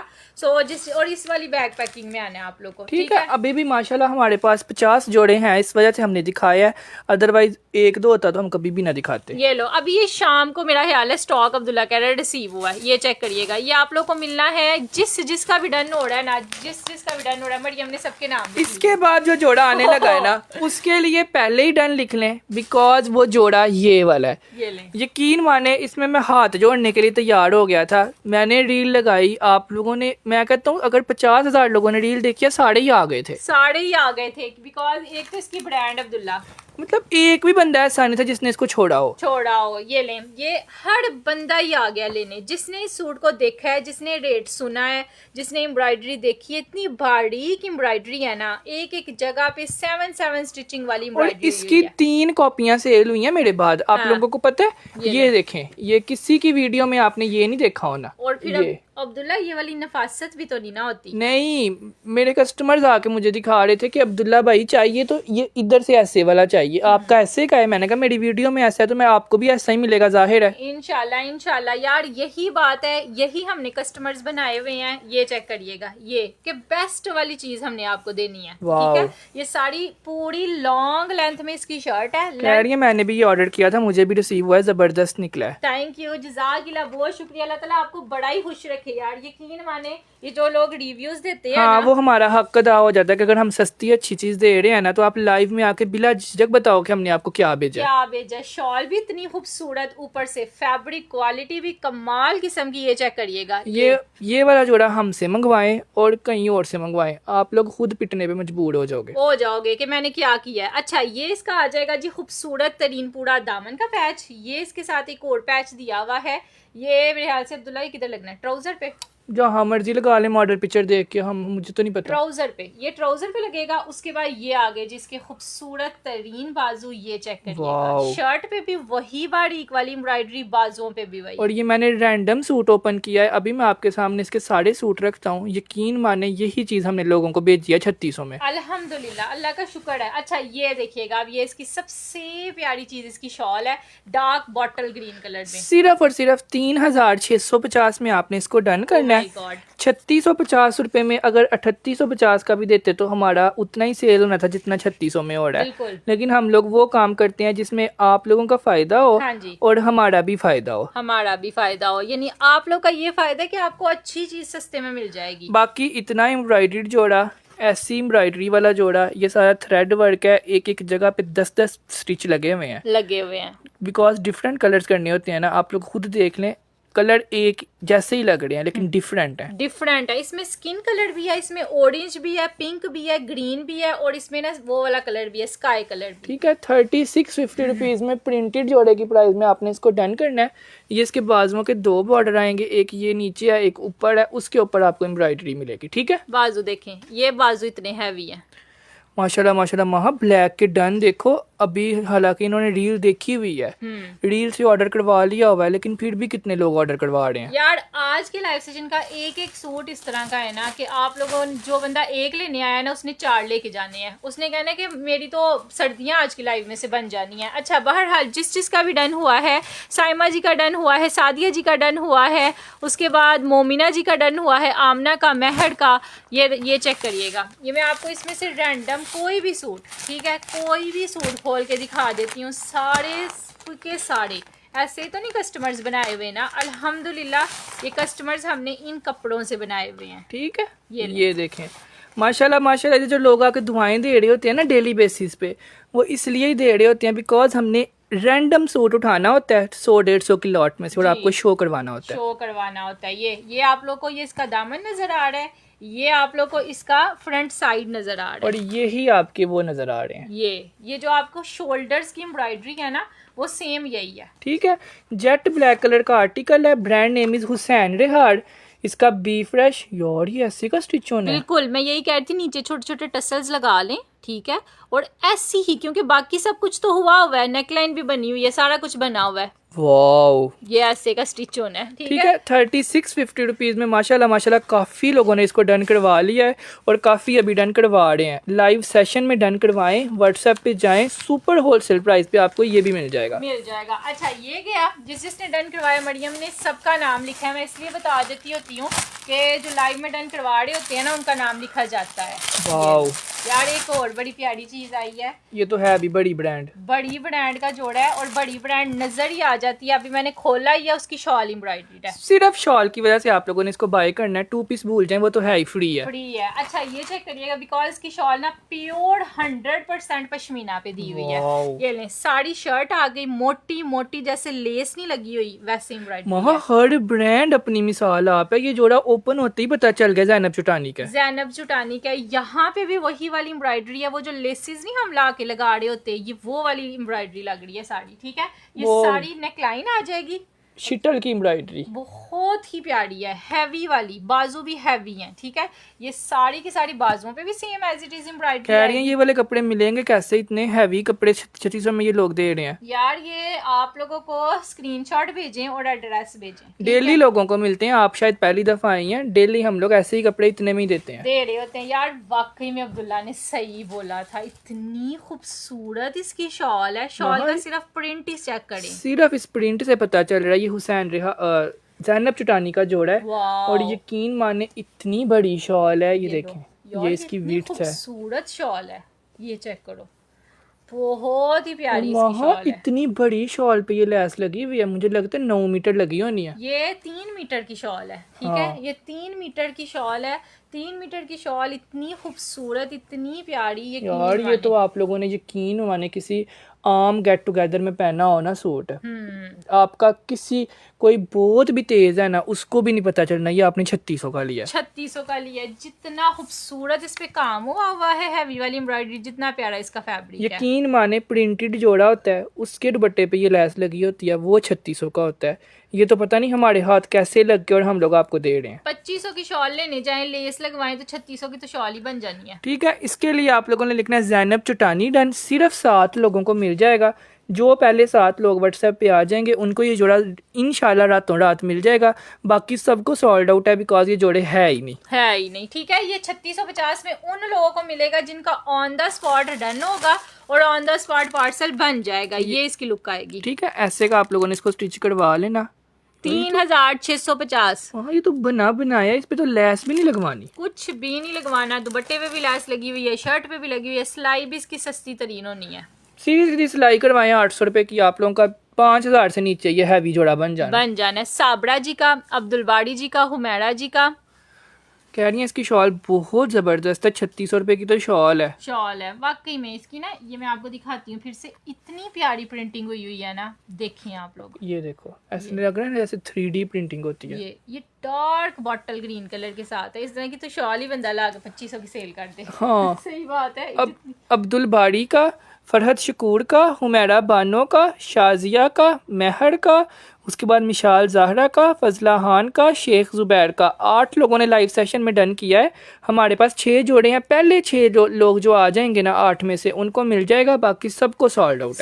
और इस वाली बैग पैकिंग में आना है आप लोग को। ठीक है, अभी भी माशाल्लाह हमारे पास 50 जोड़े हैं, इस वजह से हमने दिखाया है, अदरवाइज 1-2 होता तो हम कभी भी ना दिखाते। ये लो, अभी ये शाम को मेरा ख्याल है स्टॉक अब्दुल्ला कह रहा है रिसीव हुआ है। ये चेक करिएगा, ये आप लोग को मिलना है जिसका भी डन हो रहा है ना, जिसका भी डन हो रहा है। मरियम ने सबके नाम, इसके बाद जो जोड़ा आने लगा है ना, उसके लिए पहले पहले ही डन लिख लें, बिकॉज वो जोड़ा ये वाला है। ये लें। यकीन माने इसमें मैं हाथ जोड़ने के लिए तैयार हो गया था। मैंने रील लगाई, आप लोगों ने, मैं कहता हूँ अगर 50,000 लोगों ने रील देखी है, सारे ही आ गए थे। सारे ही आ गए थे, बिकॉज एक तो इसकी ब्रांड अब्दुल्ला, मतलब एक भी बंदा ऐसा नहीं था जिसने इसको छोड़ा हो। ये लें। ये हर बंदा ही आ गया लेने, जिसने इस सूट को देखा है, जिसने रेट सुना है, जिसने एम्ब्रॉयडरी देखी है। इतनी बारीक एम्ब्रॉयडरी है ना, एक एक जगह पे 7 स्टिचिंग वाली और एम्ब्रॉयडरी। इसकी 3 कॉपियां सेल हुई हैं मेरे बाद। आप हाँ। लोगों को पता है, ये देखें, ये किसी की वीडियो में आपने ये नहीं देखा होना। और फिर ये अब्दुल्ला ये वाली नफासत भी तो नहीं ना होती। नहीं, मेरे कस्टमर्स आके मुझे दिखा रहे थे कि अब्दुल्ला भाई चाहिए तो ये इधर से ऐसे वाला चाहिए, आपका ऐसे का है। मैंने कहा मेरी वीडियो में ऐसा है तो मैं आपको भी ऐसा ही मिलेगा, जाहिर है। इंशाल्लाह यार, यही बात है, यही हमने कस्टमर्स बनाए हुए हैं। ये चेक करिएगा, ये कि बेस्ट वाली चीज हमने आपको देनी है, ठीक है। ये साड़ी पूरी लॉन्ग लेंथ में इसकी शर्ट है। कह रही है मैंने भी ये ऑर्डर किया था, मुझे भी रिसीव हुआ है, जबरदस्त निकला है। थैंक यू, जज़ाकिल्लाह, बहुत शुक्रिया। अल्लाह ताला आपको बड़ा ही खुश रखे यार। यकीन माने ये जो लोग रिव्यूज देते हैं हाँ, ना, वो हमारा हक अदा हो जाता है कि अगर हम सस्ती अच्छी चीज दे रहे हैं ना, तो आप लाइव में आके बिला झिझक बताओ कि हमने आपको क्या भेजा। क्या भेजा। शॉल भी इतनी खूबसूरत, ऊपर से फैब्रिक क्वालिटी भी कमाल किस्म की। ये चेक करिएगा, ये वाला जोड़ा हमसे मंगवाएं और कहीं और से मंगवाएं, आप लोग खुद पिटने पे मजबूर हो जाओगे कि मैंने क्या किया है। अच्छा, ये इसका आ जाएगा जी खूबसूरत तरीन पूरा दामन का पैच। ये इसके साथ एक और पैच दिया हुआ है। ये मेरे ख्याल से अब्दुल्ला ये किधर लगना है, ट्राउजर पे, जहाँ मर्जी लगा ले मॉडल पिक्चर देख के, हम मुझे तो नहीं पता। ट्राउजर पे, ये ट्राउजर पे लगेगा। उसके बाद ये आगे जिसके खूबसूरत तरीन बाजू, ये चेक करिएगा। शर्ट पे भी वही बारीक वाली एम्ब्रॉयडरी, बाजुओं पे भी वही। और ये मैंने रैंडम सूट ओपन किया है, अभी मैं आपके सामने इसके सारे सूट रखता हूँ। यकीन माने यही चीज हमने लोगों को भेजी है 3600 में। अल्हम्दुलिल्लाह, अल्लाह का शुक्र है। अच्छा, ये देखिएगा, अब ये इसकी सबसे प्यारी चीज, इसकी शॉल है डार्क बॉटल ग्रीन कलर में। सिर्फ और सिर्फ 3650 में आपने इसको डन करना है। 3650 रुपए में अगर 3850 का भी देते तो हमारा उतना ही सेल होना था जितना 3600 में हो रहा है। लेकिन हम लोग वो काम करते हैं जिसमें आप लोगों का फायदा हो, हाँ जी, और हमारा भी फायदा हो। यानी आप लोग का ये फायदा है कि आपको अच्छी चीज सस्ते में मिल जाएगी। बाकी इतना एम्ब्रॉयडरी जोड़ा, ऐसी एम्ब्रॉयडरी वाला जोड़ा, ये सारा थ्रेड वर्क है, एक एक जगह पे 10-10 स्टिच लगे हुए हैं। बिकॉज डिफरेंट कलर्स करने होते हैं ना, आप लोग खुद देख लें, कलर एक जैसे ही लग रहे हैं लेकिन डिफरेंट है। इसमें स्किन कलर भी है, इसमें ऑरेंज भी है, पिंक भी है, ग्रीन भी है, और इसमें ना वो वाला कलर भी है, स्काई कलर भी। ठीक है, 3650 रुपीज में प्रिंटेड जोड़े की प्राइस में आपने इसको डन करना है। ये इसके बाजुओं के 2 बॉर्डर आएंगे, एक ये नीचे है, एक ऊपर है, उसके ऊपर आपको एम्ब्रॉयडरी मिलेगी। ठीक है, बाजू देखें, ये बाजू इतने हैवी है माशाल्लाह महा। ब्लैक के डन देखो, अभी हालांकि इन्होंने रील देखी हुई है, रील से ऑर्डर करवा लिया हुआ है, लेकिन फिर भी कितने लोग ऑर्डर करवा रहे हैं यार। आज के लाइव सेशन का एक एक सूट इस तरह का है ना कि आप लोगों ने, जो बंदा एक लेने आया ना, उसने 4 लेके जाने हैं। उसने कहना है कि मेरी तो सर्दियां आज की लाइव में से बन जानी है। अच्छा, बहरहाल जिस का भी डन हुआ है, साइमा जी का डन हुआ है, सादिया जी का डन हुआ है, उसके बाद मोमिना जी का डन हुआ है, आमना का, महर का। ये चेक करिएगा, ये मैं आपको इसमें से रैंडम कोई भी सूट, ठीक है, कोई भी सूट खोल के दिखा देती हूँ। सारे के सारे ऐसे तो नहीं कस्टमर्स बनाए हुए ना, अल्हम्दुलिल्लाह ये कस्टमर्स हमने इन कपड़ों से बनाए हुए हैं। ठीक है, ये देखें माशाल्लाह। जो लोग आके दुआएं दे रहे होते हैं ना डेली बेसिस पे, वो इसलिए ही दे रहे होते हैं बिकॉज हमने रैंडम सूट उठाना होता है 100-150 की लॉट में से, और आपको शो करवाना होता है। ये आप लोग को ये इसका दामन नजर आ रहा है, ये आप लोग को इसका फ्रंट साइड नजर आ रहा है, और ये ही आपके वो नजर आ रहे हैं। ये जो आपको शोल्डर्स की एम्ब्रॉयडरी है ना, वो सेम यही है। ठीक है, जेट ब्लैक कलर का आर्टिकल है, ब्रांड नेम इज हुसैन रेहाड़, इसका बी फ्रेश। यार ये ऐसे का स्टिच होना है। बिल्कुल, मैं यही कहती, नीचे छोटे छोटे टसल्स लगा लें, ठीक है, और ऐसी ही, क्योंकि बाकी सब कुछ तो हुआ है, नेकलाइन भी बनी हुई है, सारा कुछ बना हुआ है। वाओ, ये ऐसे का स्टिच होना है। ठीक है, 3650 रुपीज में माशाल्लाह काफी लोगों ने इसको डन करवा लिया है, और काफी अभी डन करवा रहे हैं। लाइव सेशन में डन करवाएं, व्हाट्सएप पे जाएं, सुपर होलसेल प्राइस पे आपको ये भी मिल जाएगा। अच्छा, ये गया जिसने डन करवाया, मरियम ने सबका नाम लिखा है। मैं इसलिए बता देती होती हूँ कि जो लाइव में डन करवा रहे होते हैं ना, उनका नाम लिखा जाता है। वाओ, यार एक और बड़ी प्यारी चीज आई है, ये तो है अभी बड़ी ब्रांड का जोड़ा है और बड़ी ब्रांड नजर ही आ जाती है। अभी मैंने खोला ही है, उसकी शॉल एम्ब्रॉयडर्ड है। सिर्फ शॉल की वजह से आप लोगों ने इसको बाय करना है। 2 पीस भूल जाएं वो तो है ही फ्री है। फ्री है। अच्छा ये चेक करिएगा, बिकॉज की शॉल ना प्योर 100% पश्मीना पे दी हुई है। वाओ। ये लें, साड़ी शर्ट आ गई मोटी मोटी, जैसे लेस नहीं लगी हुई वैसे एम्ब्रॉयडरी वहाँ हर ब्रांड अपनी मिसाल आप है। ये जोड़ा ओपन होते ही पता चल गया ज़ैनब चुटानी का। ज़ैनब चुटानी का। यहाँ पे भी वही वाली एम्ब्रॉयडरी है, वो जो लेसेस नहीं हम ला के लगा रहे होते, ये वो वाली एम्ब्रॉयडरी लग रही है साड़ी। ठीक है, ये साड़ी नेकलाइन आ जाएगी, शिटल की एम्ब्रॉयडरी बहुत ही प्यारी है, हैवी वाली, बाजू भी हैवी हैं। ठीक है, ये साड़ी की सारी बाजुओं पे भी same as it is embroidery. कह रही हैं ये वाले कपड़े मिलेंगे कैसे, इतने हैवी कपड़े 3600 में ये लोग दे रहे हैं। यार ये आप लोगों को स्क्रीनशॉट भेजें और एड्रेस भेजें। डेली लोगों को मिलते हैं, आप शायद पहली दफा आई हैं। डेली हम लोग ऐसे ही कपड़े इतने में ही देते हैं, दे रहे होते हैं। यार वाकई में अब्दुल्ला ने सही बोला था, इतनी खूबसूरत इसकी शॉल है। शॉल का सिर्फ प्रिंट ही चेक करें, सिर्फ इस प्रिंट से पता चल रहा है ये हुसैन रेहा ज़ैनब चुटानी का जोड़ा है। वाह। और यकीन माने इतनी बड़ी शॉल है, ये देखें, ये इसकी विड्थ है। खूबसूरत शॉल है, ये चेक करो, बहुत ही प्यारी इसकी वहाँ शॉल है। इतनी बड़ी शॉल पे ये लैस लगी हुई है, मुझे लगता है 9 मीटर लगी होनी है। ये 3 मीटर की शॉल है। ठीक हाँ। है, ये 3 मीटर की शॉल है। 3 मीटर की शॉल इतनी खूबसूरत, इतनी प्यारी। यार ये तो आप लोगों ने यकीन माने किसी आम गेट टुगेदर में पहना हो ना सूट, आपका किसी कोई बहुत भी तेज है ना उसको भी नहीं पता चलना ये आपने 3600 का लिया। 3600 का लिया। जितना खूबसूरत इस पे काम हुआ है, हैवी वाली एम्ब्रॉयडरी, जितना प्यारा इसका फैब्रिक है। यकीन माने प्रिंटेड जोड़ा होता है, उसके दुपट्टे पे ये लैस लगी होती है, वो 3600 का होता है। ये तो पता नहीं हमारे हाथ कैसे लग गए और हम लोग आपको दे रहे हैं। 2500 की शॉल लेने जाएं, लेस लगवाएं तो 3600 की तो शॉल ही बन जानी है। ठीक है, इसके लिए आप लोगों ने लिखना है ज़ैनब चुटानी डन। सिर्फ 7 लोगों को मिल जाएगा। जो पहले 7 लोग व्हाट्सएप पे आ जाएंगे उनको ये जोड़ा इंशाल्लाह रातों रात मिल जाएगा। बाकी सबको सॉल्ड आउट है, बिकॉज ये जोड़े है ही नहीं। ठीक है, ये 3650 में उन लोगों को मिलेगा जिनका ऑन द स्पॉट डन होगा और ऑन द स्पॉट पार्सल बन जाएगा। ये इसकी लुक आएगी। ठीक है, ऐसे का आप लोगों ने इसको स्टिच करवा लेना। 3650। हाँ, ये तो बना बनाया, इस पे तो लैस भी नहीं लगवानी, कुछ भी नहीं लगवाना। दुपट्टे पे भी लैस लगी हुई है, शर्ट पे भी लगी हुई है। सिलाई भी इसकी सस्ती तरीन होनी है। सीधी सिलाई करवाएं 800 रुपए की। आप लोगों का 5000 से नीचे ये हैवी जोड़ा बन जाना है। साबड़ा जी का, अब्दुल बाड़ी जी का, हुमैरा जी का। कह रही है इसकी शॉल बहुत जबरदस्त है। 3600 रुपए की तो शॉल है वाकई में। इसकी ना, ये मैं आपको दिखाती हूँ फिर से, इतनी प्यारी प्रिंटिंग हुई है ना, देखिए आप लोग। ये देखो, ऐसे लग रहा है जैसे 3D प्रिंटिंग होती है। ये डार्क बॉटल ग्रीन कलर के साथ है। इस तरह की तो शॉल ही बंदा ला के 2500 की सेल कर दे। हाँ सही बात है। अब्दुल बाड़ी का, फरहत शकूर का, हुमैरा बानो का, शाजिया का, महर का, उसके बाद मिशाल ज़ाहरा का, फजला खान का, शेख ज़ुबैर का। 8 लोगों ने लाइव सेशन में डन किया है। हमारे पास 6 जोड़े हैं। पहले 6 लोग जो आ जाएंगे ना 8 में से, उनको मिल जाएगा। बाकी सबको सॉल्ड आउट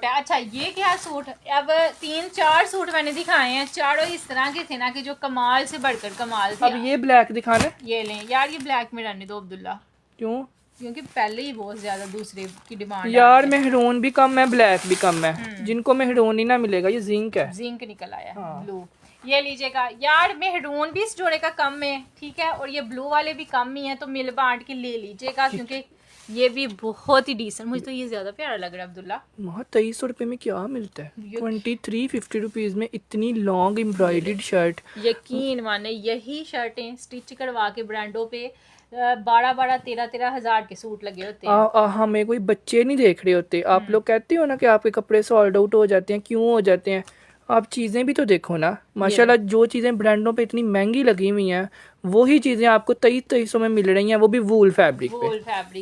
है। अच्छा ये क्या सूट, अब 3-4 सूट मैंने दिखाए हैं, चारों इस तरह के थे ना कि जो कमाल से बढ़कर कमाल थे। अब ये ब्लैक दिखाना, ये लें यार, ये ब्लैक में रहने दो अब्दुल्ला, क्यों? क्योंकि पहले ही बहुत ज्यादा दूसरे की डिमांड यार मेहरून भी कम है, ब्लैक भी कम है। जिनको मेहरून ही ना मिलेगा, ये जिंक है, जिंक निकल आया। ब्लू ये लीजिएगा यार, मेहरून भी इस जोड़े का कम है। ठीक है, और ये ब्लू वाले भी कम ही है, तो मिल बांट के ले लीजिएगा क्योंकि ये भी बहुत ही डिसेंट। मुझे तो ये ज्यादा प्यारा लग रहा है अब्दुल्ला। 2300 रुपए में क्या मिलता है? 2350 रुपीज में इतनी लॉन्ग एम्ब्रॉयडर्ड शर्ट। यकीन माने यही शर्टें स्टिच करवा के ब्रांडों पे 12-12, 13-13 हज़ार के सूट लगे होते हैं। हमें कोई बच्चे नहीं देख रहे होते। आप लोग कहते हो ना कि आपके कपड़े सॉल्ड आउट हो जाते हैं, क्यों हो जाते हैं? आप चीज़ें भी तो देखो ना, माशाल्लाह जो चीज़ें ब्रांडों पे इतनी महंगी लगी हुई हैं, वही चीज़ें आपको 2300 में मिल रही हैं, वो भी वूल फैब्रिक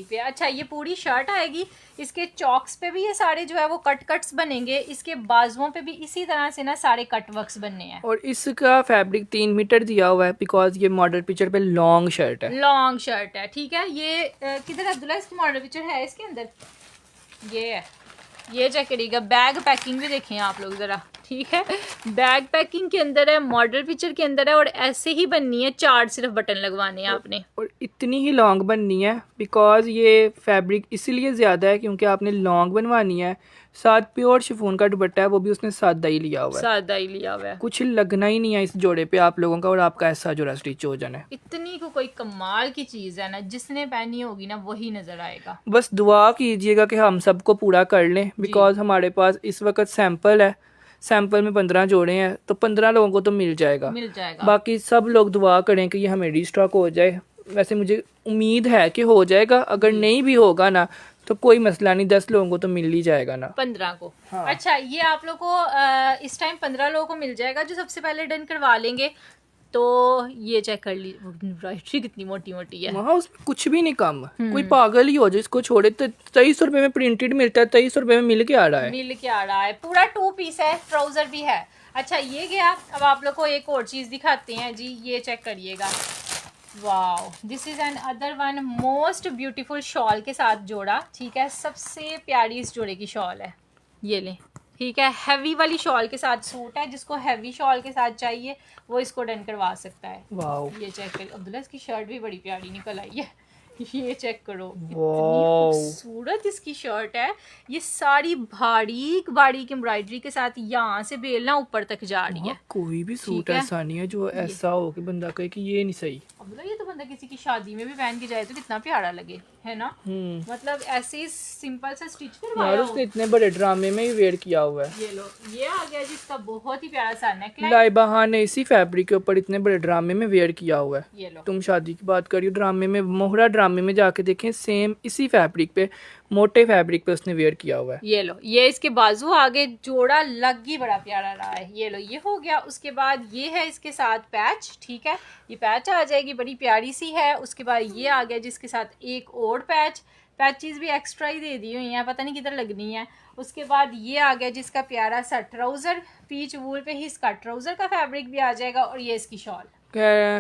पे। अच्छा ये पूरी शर्ट आएगी, इसके चॉक्स पे भी ये सारे जो है वो कट्स बनेंगे, इसके बाजुओं पे भी इसी तरह से ना सारे कट वर्क्स बनने हैं। और इसका फैब्रिक 3 मीटर दिया हुआ है, बिकॉज ये मॉडल पिक्चर पे लॉन्ग शर्ट है। ठीक है, ये किधर अब्दुल्ला इसकी मॉडल पिक्चर है इसके अंदर? ये है, ये चेक करिएगा। बैग पैकिंग भी देखें आप लोग जरा। ठीक है, बैग पैकिंग के अंदर है, मॉडल पिक्चर के अंदर है, और ऐसे ही बननी है, 4 सिर्फ बटन लगवाने हैं आपने। और इतनी ही लॉन्ग बननी है बिकॉज ये फैब्रिक इसीलिए ज़्यादा है क्योंकि आपने लॉन्ग बनवानी है। साथ प्योर शिफॉन का दुपट्टा है, वो भी उसने सादा ही लिया हुआ है, सादा ही लिया हुआ है। कुछ लगना ही नहीं है इस जोड़े पे आप लोगों का, और आपका ऐसा जोड़ा स्टिच हो जाना है। इतनी को कोई कमाल की चीज है ना, जिसने पहनी होगी ना वही नजर आएगा। बस दुआ कीजिएगा कि हम सबको पूरा कर लें बिकॉज हमारे पास इस वक्त सैंपल है, सैंपल में 15 जोड़े हैं, तो 15 लोगों को तो मिल जाएगा। बाकी सब लोग दुआ करें कि ये हमें रीस्टॉक हो जाए। वैसे मुझे उम्मीद है कि हो जाएगा, अगर नहीं भी होगा ना तो कोई मसला नहीं, 10 लोगों को तो मिल ही जाएगा ना, 15 को। हाँ। अच्छा, ये आप लोग को इस टाइम 15 लोगों को मिल जाएगा जो सबसे पहले डन करवा लेंगे। तो ये चेक कर ली एम्ब्रॉयडरी कितनी मोटी मोटी है, वहाँ उसमें कुछ भी नहीं कम। कोई पागल ही हो जो इसको छोड़े। तो 2300 रुपये में प्रिंटेड मिलता है, 2300 रुपये में मिल के आ रहा है। पूरा 2 पीस है, ट्राउजर भी है। अच्छा, ये गया। अब आप लोग को एक और चीज दिखाते हैं जी, ये चेक करिएगा। Wow, this is an other one most beautiful shawl के साथ जोड़ा। ठीक है, सबसे प्यारी इस जोड़े की शॉल है, ये लें। ठीक है, हैवी वाली शॉल के साथ सूट है, जिसको हैवी शॉल के साथ चाहिए वो इसको डन करवा सकता है। वाओ, ये चेक कर अब्दुल्ला, इसकी शर्ट भी बड़ी प्यारी निकल आई है। ये चेक करो, इतनी वाओ, खूबसूरत इसकी शर्ट है। ये सारी बारीक बारीक एम्ब्रॉयडरी के साथ यहाँ से बेलना ऊपर तक जा रही है। कोई भी सूट ऐसा नहीं है जो ऐसा हो कि बंदा कहे कि ये नहीं सही। अब्दुल्ला, ये तो बंदा किसी की शादी में भी पहन के जाए तो कितना प्यारा लगे, है ना। मतलब ऐसे ही सिंपल सा स्टिच करवाया यार, हो। उसने इतने बड़े ड्रामे में ही वेयर किया हुआ है। ये लो, ये आ गया जिसका बहुत ही प्यारा सा नेकलाइन। लाइबा खान ने इसी फैब्रिक के ऊपर इतने बड़े ड्रामे में वेयर किया हुआ है। ये लो, तुम शादी की बात करियो, ड्रामे में, मोहरा ड्रामे में जाके देखें, सेम इसी फैब्रिक पे, मोटे फैब्रिक पे उसने वेयर किया हुआ है। ये लो, ये इसके बाजू आगे जोड़ा लग ही बड़ा प्यारा रहा है। ये लो, ये हो गया। उसके बाद ये है इसके साथ पैच। ठीक है, ये पैच आ जाएगी, बड़ी प्यारी सी है। उसके बाद ये आ गया जिसके साथ एक और पैचेस भी एक्स्ट्रा ही दे दी हुई हैं, पता नहीं किधर लगनी है। उसके बाद ये आ गया जिसका प्यारा सा ट्राउजर, पीच वूल पे ही इसका ट्राउजर का फैब्रिक भी आ जाएगा, और ये इसकी शॉल।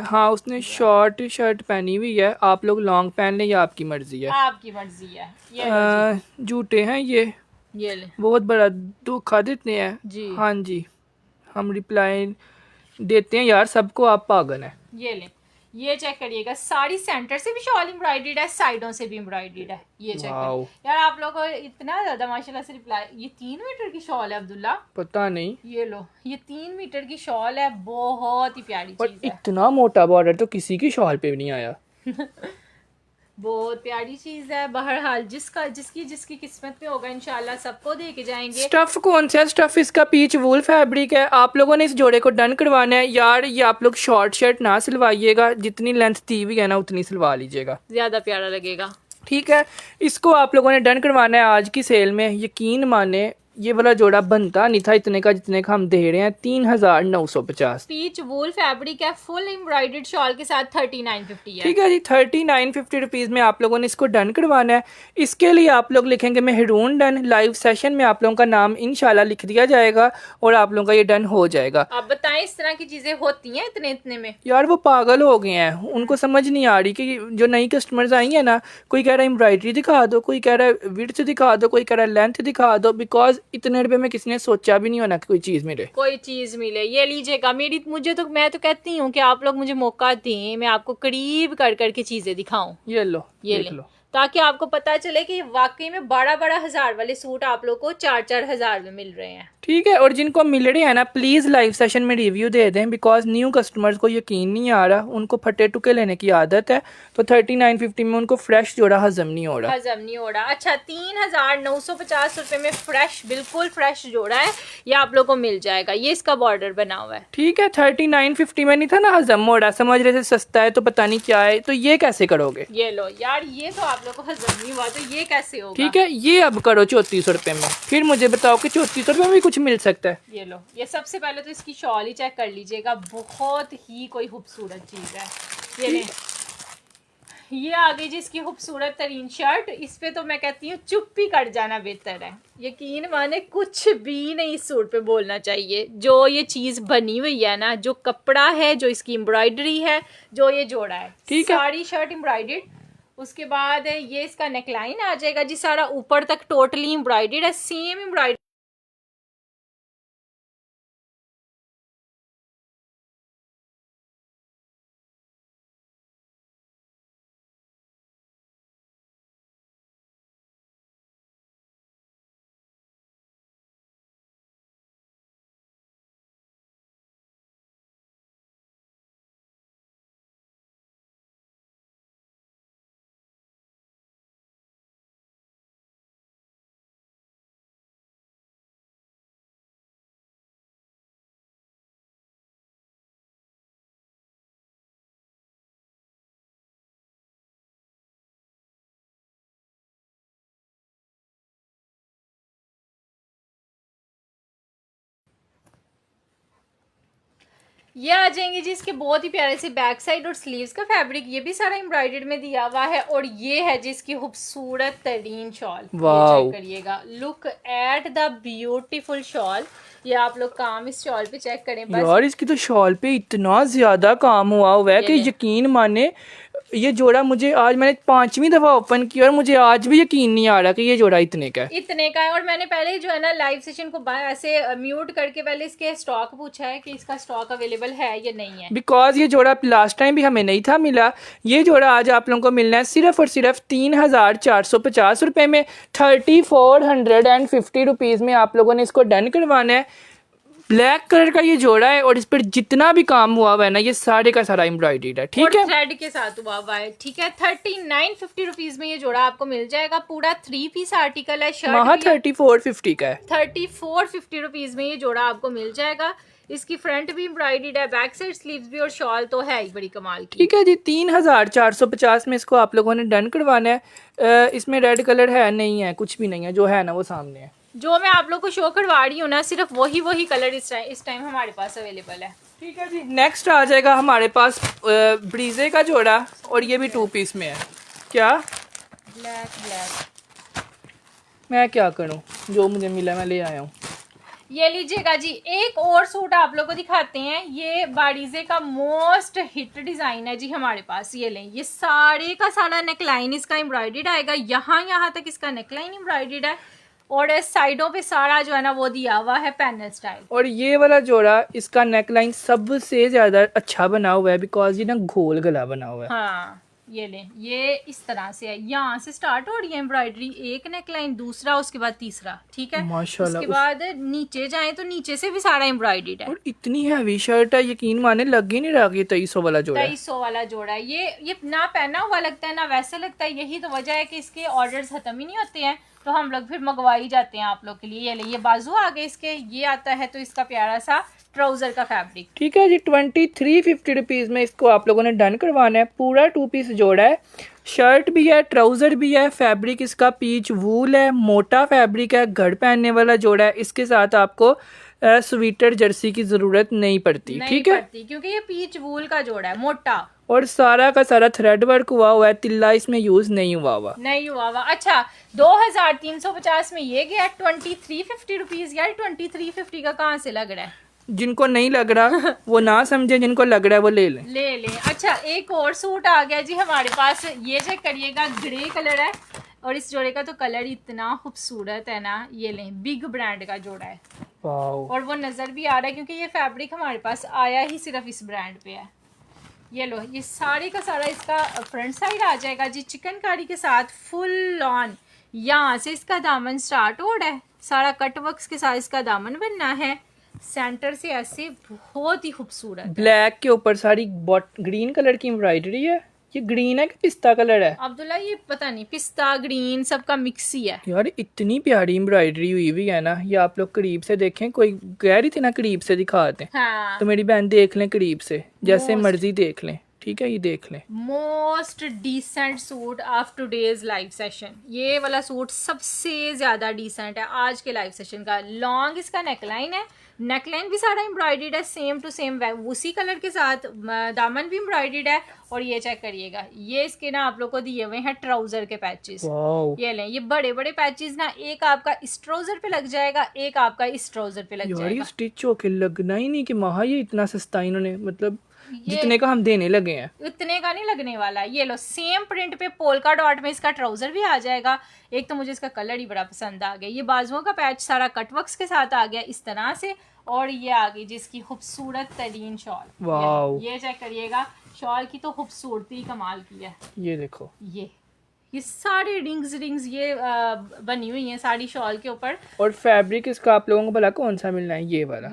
हाँ, उसने शॉर्ट शर्ट पहनी हुई है, आप लोग लॉन्ग पहन लें, या आपकी मर्जी है। आपकी मर्जी है। ये झूठे हैं ये ले, बहुत बड़ा धोखा देते हैं जी। हाँ जी, हम रिप्लाई देते हैं यार सबको, आप पागल हैं। ये ले, ये चेक करिएगा, साड़ी सेंटर से भी शॉल एम्ब्रॉयडर्ड है, साइडों से भी एम्ब्रॉयडर्ड है। ये चेक करिए यार, आप लोगों को इतना ज्यादा माशाल्लाह से रिप्लाई। ये 3 मीटर की शॉल है अब्दुल्ला, पता नहीं। ये लो, ये 3 मीटर की शॉल है, बहुत ही प्यारी और चीज है। इतना मोटा बॉर्डर तो किसी की शॉल पे भी नहीं आया। बहुत प्यारी चीज है। बहरहाल जिसकी किस्मत में होगा इंशाल्लाह सबको दे के जाएंगे। स्टफ कौन सा है? स्टफ इसका पीच वूल फैब्रिक है। आप लोगों ने इस जोड़े को डन करवाना है यार। ये आप लोग शॉर्ट शर्ट ना सिलवाइएगा, जितनी लेंथ दी हुई है ना उतनी सिलवा लीजिएगा, ज्यादा प्यारा लगेगा। ठीक है, इसको आप लोगों ने डन करवाना है आज की सेल में। यकीन माने ये वाला जोड़ा बनता नहीं था इतने का जितने का हम दे रहे हैं, 3950। पीच वूल फैब्रिक है, फुल एम्ब्रॉयडर्ड शॉल के साथ 3950 है। ठीक है जी, 3950 रुपीज़ में आप लोगों ने इसको डन करवाना है। इसके लिए आप लोग लिखेंगे मेहरून डन। लाइव सेशन में आप लोगों का नाम इंशाल्लाह लिख दिया जाएगा और आप लोगों का ये डन हो जाएगा। आप बताएं, इस तरह की चीजें होती हैं इतने में? यार वो पागल हो गए हैं, उनको समझ नहीं आ रही कि जो नई कस्टमर्स आई हैं ना, कोई कह रहा है एम्ब्रॉयडरी दिखा दो, कोई कह रहा है विड्थ दिखा दो, कोई कह रहा है लेंथ दिखा दो, बिकॉज इतने रुपए में किसी ने सोचा भी नहीं होना कि कोई चीज मिले। ये लीजिएगा। मैं तो कहती हूँ कि आप लोग मुझे मौका दें, मैं आपको करीब कर करके चीजें दिखाऊं। ये लो, ये देख लो, ताकि आपको पता चले कि वाकई में बड़ा हजार वाले सूट आप लोग को 4-4 हजार में मिल रहे हैं। ठीक है, और जिनको मिल रहे हैं ना, प्लीज लाइव सेशन में रिव्यू दे दें, बिकॉज न्यू कस्टमर्स को यकीन नहीं आ रहा, उनको फटे टुके लेने की आदत है, तो 3950 में उनको फ्रेश जोड़ा हजम नहीं हो रहा। अच्छा, 3950 रुपए में फ्रेश, बिल्कुल फ्रेश जोड़ा है, ये आप लोग को मिल जाएगा। ये इसका बॉर्डर बना हुआ है। ठीक है, 3950 में नहीं था ना हजम हो रहा, समझ रहे थे सस्ता है तो पता नहीं क्या है, तो ये कैसे करोगे? ये लो यार, ये तो आप लोग को हजम नहीं हुआ, तो ये कैसे होगा? ठीक है, ये अब करो 3400 रुपए में, फिर मुझे बताओ कि 3400 रुपए में भी कुछ मिल सकता है। ये लो, ये सबसे पहले तो इसकी शॉल ही चेक कर लीजिएगा, बहुत ही कोई खूबसूरत चीज है। ये ले, ये आ गई जिसकी खूबसूरत तरीन शर्ट। इस पे तो मैं कहती हूँ चुप ही कर जाना बेहतर है। यकीन माने कुछ भी नहीं इस सूट पे बोलना चाहिए। जो ये चीज बनी हुई है ना, जो कपड़ा है, जो इसकी एम्ब्रॉयडरी है, जो ये जोड़ा है, ठीक है, सारी शर्ट एम्ब्रॉयडर्ड। उसके बाद ये इसका नेकलाइन आ जाएगा जी, सारा ऊपर तक टोटली एम्ब्रॉयडर्ड है, सेम एम्ब्रॉयडरी ये आ जाएंगे जी इसके बहुत ही प्यारे से बैक साइड और स्लीव्स का फैब्रिक, ये भी सारा एम्ब्रॉयडर्ड में दिया हुआ है। और ये है जिसकी खूबसूरत तरीन शॉल, वाओ। चेक करिएगा, look at the beautiful shawl. ये आप लोग काम इस शॉल पे चेक करें बस। यार इसकी तो शॉल पे इतना ज्यादा काम हुआ है कि यकीन माने ये जोड़ा मुझे आज मैंने 5वीं दफा ओपन किया और मुझे आज भी यकीन नहीं आ रहा कि ये जोड़ा इतने का है। इतने का है। और मैंने पहले जो है ना लाइव सेशन को ऐसे म्यूट करके पहले इसके स्टॉक पूछा है कि इसका स्टॉक अवेलेबल है या नहीं है, बिकॉज ये जोड़ा लास्ट टाइम भी हमें नहीं था मिला। ये जोड़ा आज आप लोगों को मिलना है सिर्फ और सिर्फ 3,450 रुपये में। 3,450 रुपीज़ में आप लोगों ने इसको डन करवाना है। ब्लैक कलर का ये जोड़ा है और इस पर जितना भी काम हुआ है ना ये सारे का सारा एम्ब्रॉयडर्ड है, ठीक है, थ्रेड के साथ हुआ हुआ है, ठीक है। 3950 रुपीज में ये जोड़ा आपको मिल जाएगा। पूरा 3 पीस आर्टिकल है, शर्ट 3450 का है। 3450 रुपीज में ये जोड़ा आपको मिल जाएगा। इसकी फ्रंट भी एम्ब्रॉयडर्ड है, बैक साइड स्लीव्स भी, और शॉल तो है ही बड़ी कमाल की। ठीक है जी, 3,450 में इसको आप लोगों ने डन करवाना है। इसमें रेड कलर है नहीं है, कुछ भी नहीं है, जो है ना वो सामने है। जो मैं आप लोग को शो करवा रही हूँ ना सिर्फ वही कलर इस टाइम हमारे पास अवेलेबल है। ठीक है जी, नेक्स्ट आ जाएगा हमारे पास ब्रीजे का जोड़ा और ये भी 2 पीस में है। क्या ब्लैक मैं क्या करूँ, जो मुझे मिला मैं ले आया हूँ। ये लीजिएगा जी, एक और सूट आप लोग को दिखाते हैं। ये बारीजे का मोस्ट हिट डिजाइन है जी हमारे पास। ये लें, ये सारे का सारा नेकलाइन इसका एम्ब्रॉयडर्ड आएगा, यहाँ तक इसका नेकलाइन एम्ब्रॉयडर्ड है और साइडों पे सारा जो है ना वो दिया हुआ है पैनल स्टाइल। और ये वाला जोड़ा इसका नेकलाइन सबसे ज्यादा अच्छा बना हुआ है बिकॉज ये ना गोल गला बना हुआ है। हाँ ये लें, ये इस तरह से है, यहाँ से स्टार्ट हो रही है एम्ब्रॉयडरी, एक नेकलाइन, दूसरा, उसके बाद तीसरा, ठीक है। माशाल्लाह। उसके बाद नीचे जाए तो नीचे से भी सारा एम्ब्रॉयडर्ड है। और इतनी हैवी शर्ट है, यकीन माने लग ही नहीं रहा कि 2300 वाला जोड़ा है। 2300 वाला जोड़ा है। ये ना पहना हुआ लगता है ना वैसे लगता है। यही तो वजह है कि इसके ऑर्डर्स खत्म ही नहीं होते हैं, तो हम लोग फिर मंगवा ही जाते हैं आप लोग के लिए। ये ले, ये बाजू आ गए इसके, ये आता है तो इसका प्यारा सा ट्राउजर का फैब्रिक। ठीक है जी, 2350 रुपीज़ में इसको आप लोगों ने डन करवाना है। पूरा 2 पीस जोड़ा है, शर्ट भी है, ट्राउजर भी है, फैब्रिक इसका पीच वूल है, मोटा फैब्रिक है, घर पहनने वाला जोड़ा है। इसके साथ आपको स्वेटर जर्सी की जरूरत नहीं पड़ती, ठीक है, क्योंकि ये पीच वूल का जोड़ा है, मोटा, और सारा का सारा थ्रेड वर्क हुआ है, तिल्ला इसमें यूज नहीं हुआ। अच्छा 2350 में ये गया 2350 रुपीज। यार 2350 का कहाँ से लग रहा है? जिनको नहीं लग रहा वो ना समझे, जिनको लग रहा है वो ले लें। अच्छा एक और सूट आ गया जी हमारे पास, ये चेक करिएगा, ग्रे कलर है और इस जोड़े का तो कलर इतना खूबसूरत है ना। ये लें, बिग ब्रांड का जोड़ा है और वो नजर भी आ रहा है क्योंकि ये फैब्रिक हमारे पास आया ही सिर्फ इस ब्रांड पे है। ये लो, ये सारे का सारा इसका फ्रंट साइड आ जाएगा जी चिकनकारी के साथ, फुल ऑन। यहाँ से इसका दामन स्टार्ट हो रहा है, सारा कटवर्क्स के साथ इसका दामन बनना है, सेंटर से ऐसे बहुत ही खूबसूरत। ब्लैक के ऊपर सारी ग्रीन कलर की एम्ब्रॉयडरी है। ये ग्रीन है कि पिस्ता कलर है? अब्दुल्ला ये पता नहीं, पिस्ता ग्रीन सबका मिक्स ही है। यार इतनी प्यारी एम्ब्रॉयडरी हुई हुई है ना, ये आप लोग करीब से देखें। कोई कह रही थी ना करीब से दिखाते हैं, हाँ। तो मेरी बहन देख लें करीब से, जैसे मर्जी देख लें, ठीक है, ये देख लें। Most decent suit of today's live session. ये वाला सूट सबसे ज्यादा डिसेंट है आज के लाइव सेशन का। लॉन्ग इसका नेकलाइन है, नेकलाइन भी सारा एम्ब्रॉयडर्ड है सेम टू सेम उसी कलर के साथ, दामन भी एम्ब्रॉयडर्ड है। और ये चेक करिएगा, ये इसके ना आप लोग को दिए हुए हैं ट्राउजर के पैचेस। ये लें, ये बड़े बड़े पैचेस ना, एक आपका इस ट्राउजर पे लग जाएगा, एक आपका इस ट्राउजर पे लग जाएगा। स्टिच होके लगना ही नहीं कि महा ये इतना सस्ता इन्होंने, मतलब जितने का हम देने लगे हैं उतने का नहीं लगने वाला। ये लो, सेम प्रिंट पे पोल्का डॉट में इसका ट्राउजर भी आ जाएगा। एक तो मुझे इसका कलर ही बड़ा पसंद आ गया। ये बाजुओं का पैच सारा कटवर्क्स के साथ आ गया इस तरह से, और ये आ गई जिसकी खूबसूरत तरीन शॉल। वाओ, ये चेक करिएगा, शॉल की तो खूबसूरती कमाल की है। ये देखो, ये सारे रिंग्स ये बनी हुई हैं सारी शॉल के ऊपर। और फैब्रिक इसका आप लोगों को भला कौन सा मिलना है? ये वाला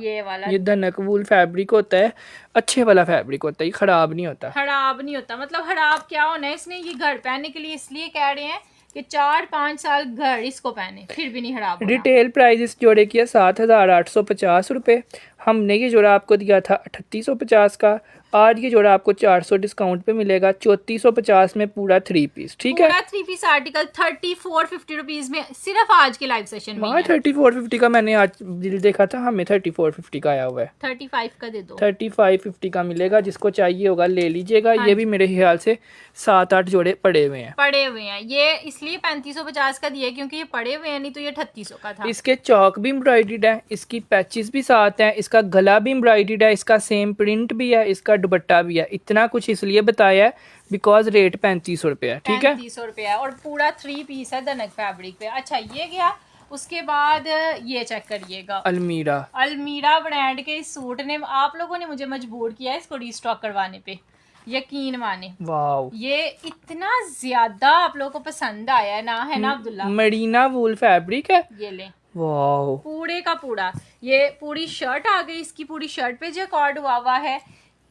ये धनक वूल फैब्रिक होता है, अच्छे वाला फैब्रिक होता है, ये खराब नहीं होता। मतलब खराब क्या होना है, इसने ये घर पहनने के लिए इसलिए कह रहे हैं कि 4-5 साल घर इसको पहने फिर भी नहीं खराब होना। रिटेल प्राइस इस जोड़े की है 7,850 रुपये। हमने ये जोड़ा आपको दिया था 3850 का, आज ये जोड़ा आपको 400 डिस्काउंट पे मिलेगा 3450 में पूरा 3 पीस। ठीक है, पूरा 3 पीस आर्टिकल 3450 रुपीज में सिर्फ आज के लाइव सेशन में वहाँ 3450 का मैंने आज बिल देखा था, हमें 3450 का आया हुआ है। 35 का दे दो, 3550 का मिलेगा, जिसको चाहिए होगा ले लीजिएगा। हाँ ये भी मेरे ख्याल से 7-8 जोड़े पड़े हुए हैं। पड़े हुए हैं। ये इसलिए 3550 का दिया क्योंकि ये पड़े हुए हैं, नहीं तो ये 3800 का था। इसके चौक भी एम्ब्रॉयडर्ड है, इसकी पैचेस भी साथ हैं, इसका गला भी एम्ब्रॉयडर्ड है, इसका सेम प्रिंट भी है, इसका दुपट्टा भी है। इतना कुछ इसलिए बताया है बिकॉज रेट 3500 रुपये है। ठीक है, 3500 रुपये है और पूरा 3 पीस है धनक फैब्रिक पे। अच्छा ये गया, उसके बाद ये चेक करिएगा, अलमीरा। अलमीरा ब्रांड के इस सूट ने आप लोगों ने मुझे मजबूर किया है इसको रीस्टॉक करवाने पे, यकीन माने। वाओ, ये इतना ज्यादा आप लोगों को पसंद आया है ना, है ना अब्दुल्ला? मरीना वूल फैब्रिक है। ये ले वाओ, पूरे का पूरा, ये पूरी शर्ट आ गई, इसकी पूरी शर्ट पे जो कॉर्ड हुआ है,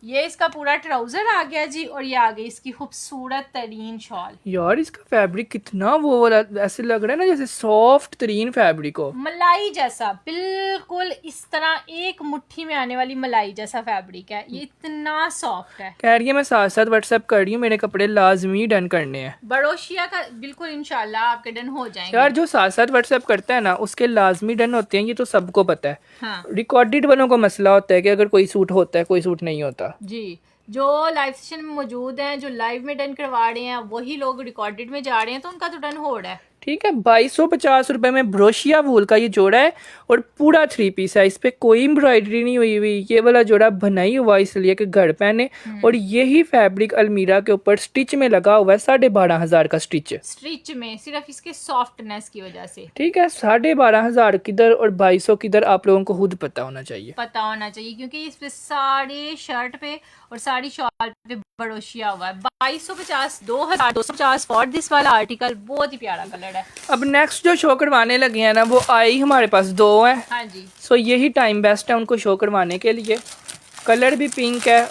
ये इसका पूरा ट्राउजर आ गया जी, और ये आ गई इसकी खूबसूरत तरीन शॉल। यार इसका फैब्रिक कितना वो वाला, ऐसे लग रहा है ना जैसे सॉफ्ट तरीन फैब्रिक हो, मलाई जैसा, बिल्कुल इस तरह एक मुट्ठी में आने वाली मलाई जैसा फैब्रिक है। ये इतना सॉफ्ट है। कह रही है मैं साथ साथ व्हाट्सएप कर रही हूँ, मेरे कपड़े लाजमी डन करने हैं। बड़ोशिया का बिल्कुल इंशाल्लाह आपके डन हो जाएंगे। यार जो साथ साथ व्हाट्सएप करता है ना उसके लाजमी डन होते हैं, ये तो सबको पता है। हाँ रिकॉर्डेड वालों को मसला होता है कि अगर कोई सूट होता है कोई सूट नहीं होता। जी, जो लाइव सेशन में मौजूद हैं, जो लाइव में डन करवा रहे हैं, वही लोग रिकॉर्डेड में जा रहे हैं, तो उनका तो डन हो रहा है। ठीक है, 2250 रुपए में ब्रोशिया वूल का ये जोड़ा है और पूरा 3 पीस है, इस पे कोई एम्ब्रॉयडरी नहीं हुई हुई। ये वाला जोड़ा बनाई हुआ इसलिए कि घर पहने, और यही फैब्रिक अलमीरा के ऊपर स्टिच में लगा हुआ है, 12,500 का स्टिच स्टिच में सिर्फ इसके सॉफ्टनेस की वजह से। ठीक है, 12,500 किधर और 2200 किधर, आप लोगों को खुद पता होना चाहिए। पता होना चाहिए क्योंकि इस पे सारे शर्ट पे और सारी शॉल पे बड़ोशिया हुआ है। 2250, 2250 फॉर दिस वाला आर्टिकल, बहुत ही प्यारा कलर है। अब नेक्स्ट जो शो करवाने लगे हैं ना, वो आई हमारे पास 2 हैं। हाँ जी, सो यही टाइम बेस्ट है उनको शो करवाने के लिए। कलर भी पिंक है,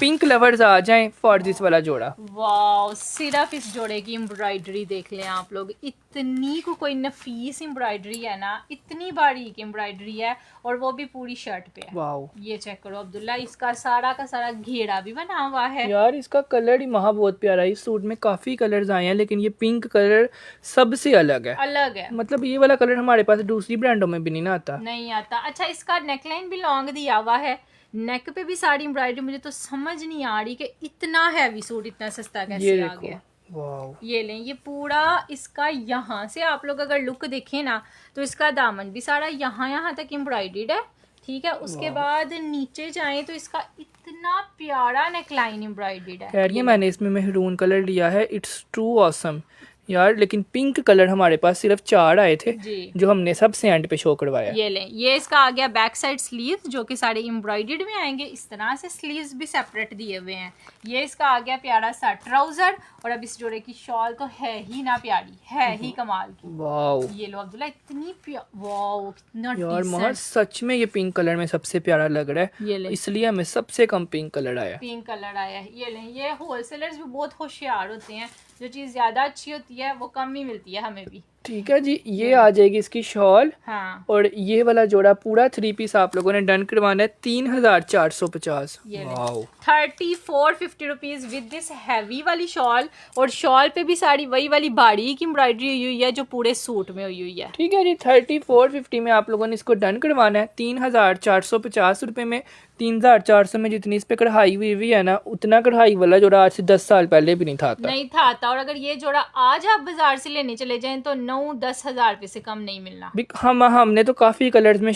पिंक लवर्स आ जाएं फॉर दिस वाला जोड़ा। वाह, सिर्फ इस जोड़े की एम्ब्रॉयडरी देख लें आप लोग, इतनी को कोई नफीस एम्ब्रॉयडरी है ना, इतनी बारीक एम्ब्रॉयडरी है, और वो भी पूरी शर्ट पे है। वाओ, ये चेक करो अब्दुल्ला, इसका सारा का सारा घेरा भी बना हुआ है। यार इसका कलर ही महा बहुत प्यारा है। इस सूट में काफी कलर्स आए हैं लेकिन ये पिंक कलर सबसे अलग है। अलग है, मतलब ये वाला कलर हमारे पास दूसरी ब्रांडों में भी नहीं ना आता। नहीं आता। अच्छा, इसका नेकलाइन भी लॉन्ग दिया हुआ है, नेक पे भी सारी एम्ब्रॉयडरी। मुझे तो समझ नहीं आ रही कि इतना हैवी सूट इतना सस्ता ये कैसे आ देखो, गया। वाओ, ये लें, ये पूरा इसका यहाँ से आप लोग अगर लुक देखें ना, तो इसका दामन भी सारा यहाँ तक एम्ब्रॉयडर्ड है। ठीक है, उसके बाद नीचे जाएं तो इसका इतना प्यारा नेकलाइन एम्ब्रॉयडर्ड है। कह रही है मैंने इसमें मेहरून कलर लिया है, इट्स ट्रू ऑसम यार। लेकिन पिंक कलर हमारे पास सिर्फ 4 आए थे जी, जो हमने सबसे एंड पे शो करवाया। ये लें, ये इसका आ गया बैक साइड स्लीव, जो कि सारे एम्ब्रॉयडर्ड में आएंगे। इस तरह से स्लीव्स भी सेपरेट दिए हुए हैं। ये इसका आ गया प्यारा सा ट्राउजर, और अब इस जोड़े की शॉल तो है ही ना प्यारी, है ही कमाल की। वाओ ये लो अब्दुल्ला, इतनी वाओ, कितना यार महा decent। सच में ये पिंक कलर में सबसे प्यारा लग रहा है, ये ले, इसलिए हमें सबसे कम पिंक कलर आया। पिंक कलर आया है। ये लें, ये होलसेलर्स भी बहुत होशियार होते हैं, जो चीज़ ज़्यादा अच्छी होती है वो कम ही मिलती है हमें भी। ठीक है जी, ये आ जाएगी इसकी शॉल, हाँ, और ये वाला जोड़ा पूरा 3 पीस आप लोगों ने डन करवाना है 3,450। ये ले, wow, 3450 rupees with this heavy वाली शॉल, और शॉल पे भी सारी वही वाली बारीक एम्ब्रॉयडरी हुई है जो पूरे सूट में हुई है। ठीक है जी, 3450 में आप लोगों ने इसको डन करवाना है 3,450 रुपये में। 3,400 में जितनी इस पे कढ़ाई हुई है ना, उतना कढ़ाई वाला जोड़ा आज से 10 साल पहले भी नहीं था आता। नहीं था आता, और अगर ये जोड़ा आज आप बाजार से लेने चले जाएं तो 9-10 हज़ार रुपये से कम नहीं मिलना। हमने तो काफ़ी कलर्स में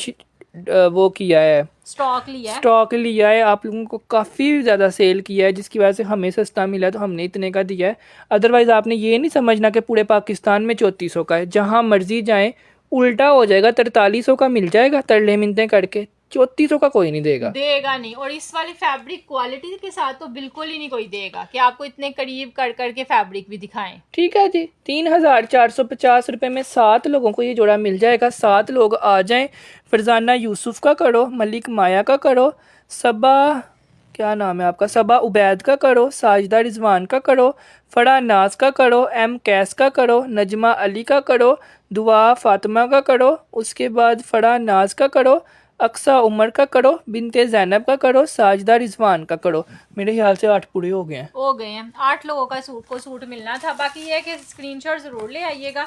वो किया है, स्टॉक लिया है, आप लोगों को काफ़ी ज़्यादा सेल किया है, जिसकी वजह से हमें सस्ता मिला तो हमने इतने का दिया है। अदरवाइज़ आपने ये नहीं समझना कि पूरे पाकिस्तान में 3400 का है, जहाँ मर्जी जाएं उल्टा हो जाएगा, 4300 का मिल जाएगा तरले मिनतें करके, 3400 का कोई नहीं देगा नहीं। और इस वाली फैब्रिक क्वालिटी के साथ तो बिल्कुल ही नहीं कोई देगा कि आपको इतने करीब कर करके फैब्रिक भी दिखाएं। ठीक है जी, 3,450 रुपये में 7 लोगों को ये जोड़ा मिल जाएगा। 7 लोग आ जाएं। फरजाना यूसुफ का करो, मलिक माया का करो, सबा क्या नाम है आपका, सबा उबैद का करो, साजिदा रिजवान का करो, फड़ा नाज का करो, एम कैस का करो, नजमा अली का करो, दुआ फातिमा का करो, उसके बाद फड़ा नाज का करो, अक्सा उमर का करो, बिनते जैनब का करो, साजदा रिजवान का करो। मेरे ख्याल से 8 पूरे हो गए हैं। हो गए हैं। 8 लोगों का सूट मिलना था। बाकी ये है कि स्क्रीनशॉट ज़रूर ले आइएगा,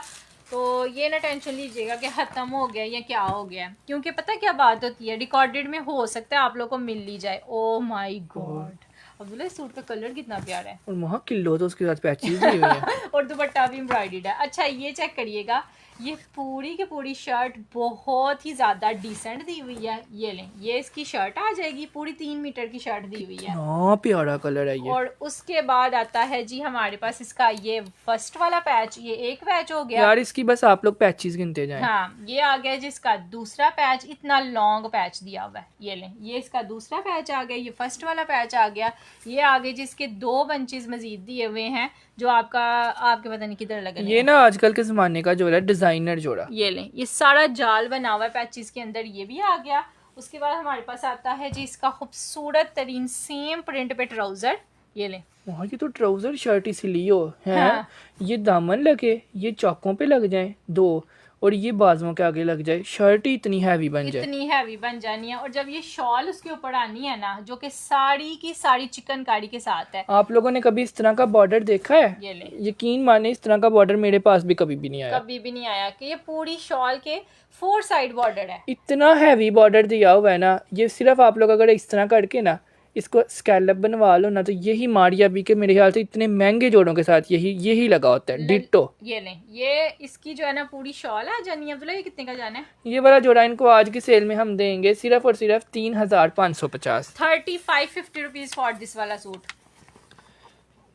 तो ये ना टेंशन लीजिएगा कि ख़त्म हो गया या क्या हो गया, क्योंकि पता क्या बात होती है, रिकॉर्डेड में हो सकता है आप लोग को मिल ली जाए। ओह माय गॉड, अब्दुल्ला इस सूट का कलर कितना प्यारा है। और वहाँ किलो तो उसके साथ पैचेस दी हुई है। और दुपट्टा भी एम्ब्रॉयडर्ड है। अच्छा ये चेक करिएगा, ये पूरी की पूरी शर्ट बहुत ही ज़्यादा डिसेंट दी हुई है। ये लें, ये इसकी शर्ट आ जाएगी, पूरी 3 मीटर की शर्ट दी हुई है। हाँ प्यारा कलर है ये। और उसके बाद आता है जी हमारे पास इसका ये फर्स्ट वाला पैच, ये एक पैच हो गया यार इसकी बस आप लोग पैचेस गिनते जाएं। हाँ, ये आ गया जिसका दूसरा पैच, इतना लॉन्ग पैच दिया हुआ है। ये लें, ये इसका दूसरा पैच आ गया, ये फर्स्ट वाला पैच आ गया। ये आगे जिसके 2 बंचेस मजीद दिए हुए हैं, जो आपके पता नहीं किधर लग रहे हैं। ये ना आजकल के जमाने का जोड़ा है, डिजाइनर जोड़ा। ये लें, ये सारा जाल बना हुआ है पैचेस के अंदर, ये भी आ गया। उसके बाद हमारे पास आता है जी इसका खूबसूरत तरीन सेम प्रिंट पे ट्राउजर। ये लें, वहाँ ये तो ट्राउजर शर्ट इसलिए हो है। हाँ। ये दामन लगे, ये चौकों पे लग जाए 2, और ये बाजुओं के आगे लग जाए, शर्ट ही इतनी हैवी बन जाए। इतनी हैवी बन जानी है। और जब ये शॉल उसके ऊपर आनी है ना, जो कि साड़ी की साड़ी चिकनकारी के साथ है। आप लोगों ने कभी इस तरह का बॉर्डर देखा है? ये ले, यकीन माने इस तरह का बॉर्डर मेरे पास भी कभी भी नहीं आया। कभी भी नहीं आया कि ये पूरी शॉल के 4 साइड बॉर्डर है। इतना हैवी बॉर्डर दिया हुआ है ना, ये सिर्फ आप लोग अगर इस तरह करके ना इसको स्कैलप बनवा लो ना, तो यही मारिया भी के मेरे ख्याल से इतने महंगे जोड़ों के साथ यही लगा होता है डिट्टो। ये लें, ये इसकी जो है ना पूरी शॉल आ जानी है। अब्दुल्ला ये कितने का जाना है? ये वाला जोड़ा इनको आज की सेल में हम देंगे सिर्फ और सिर्फ 3550। 3550 रुपीज फॉर दिस वाला सूट।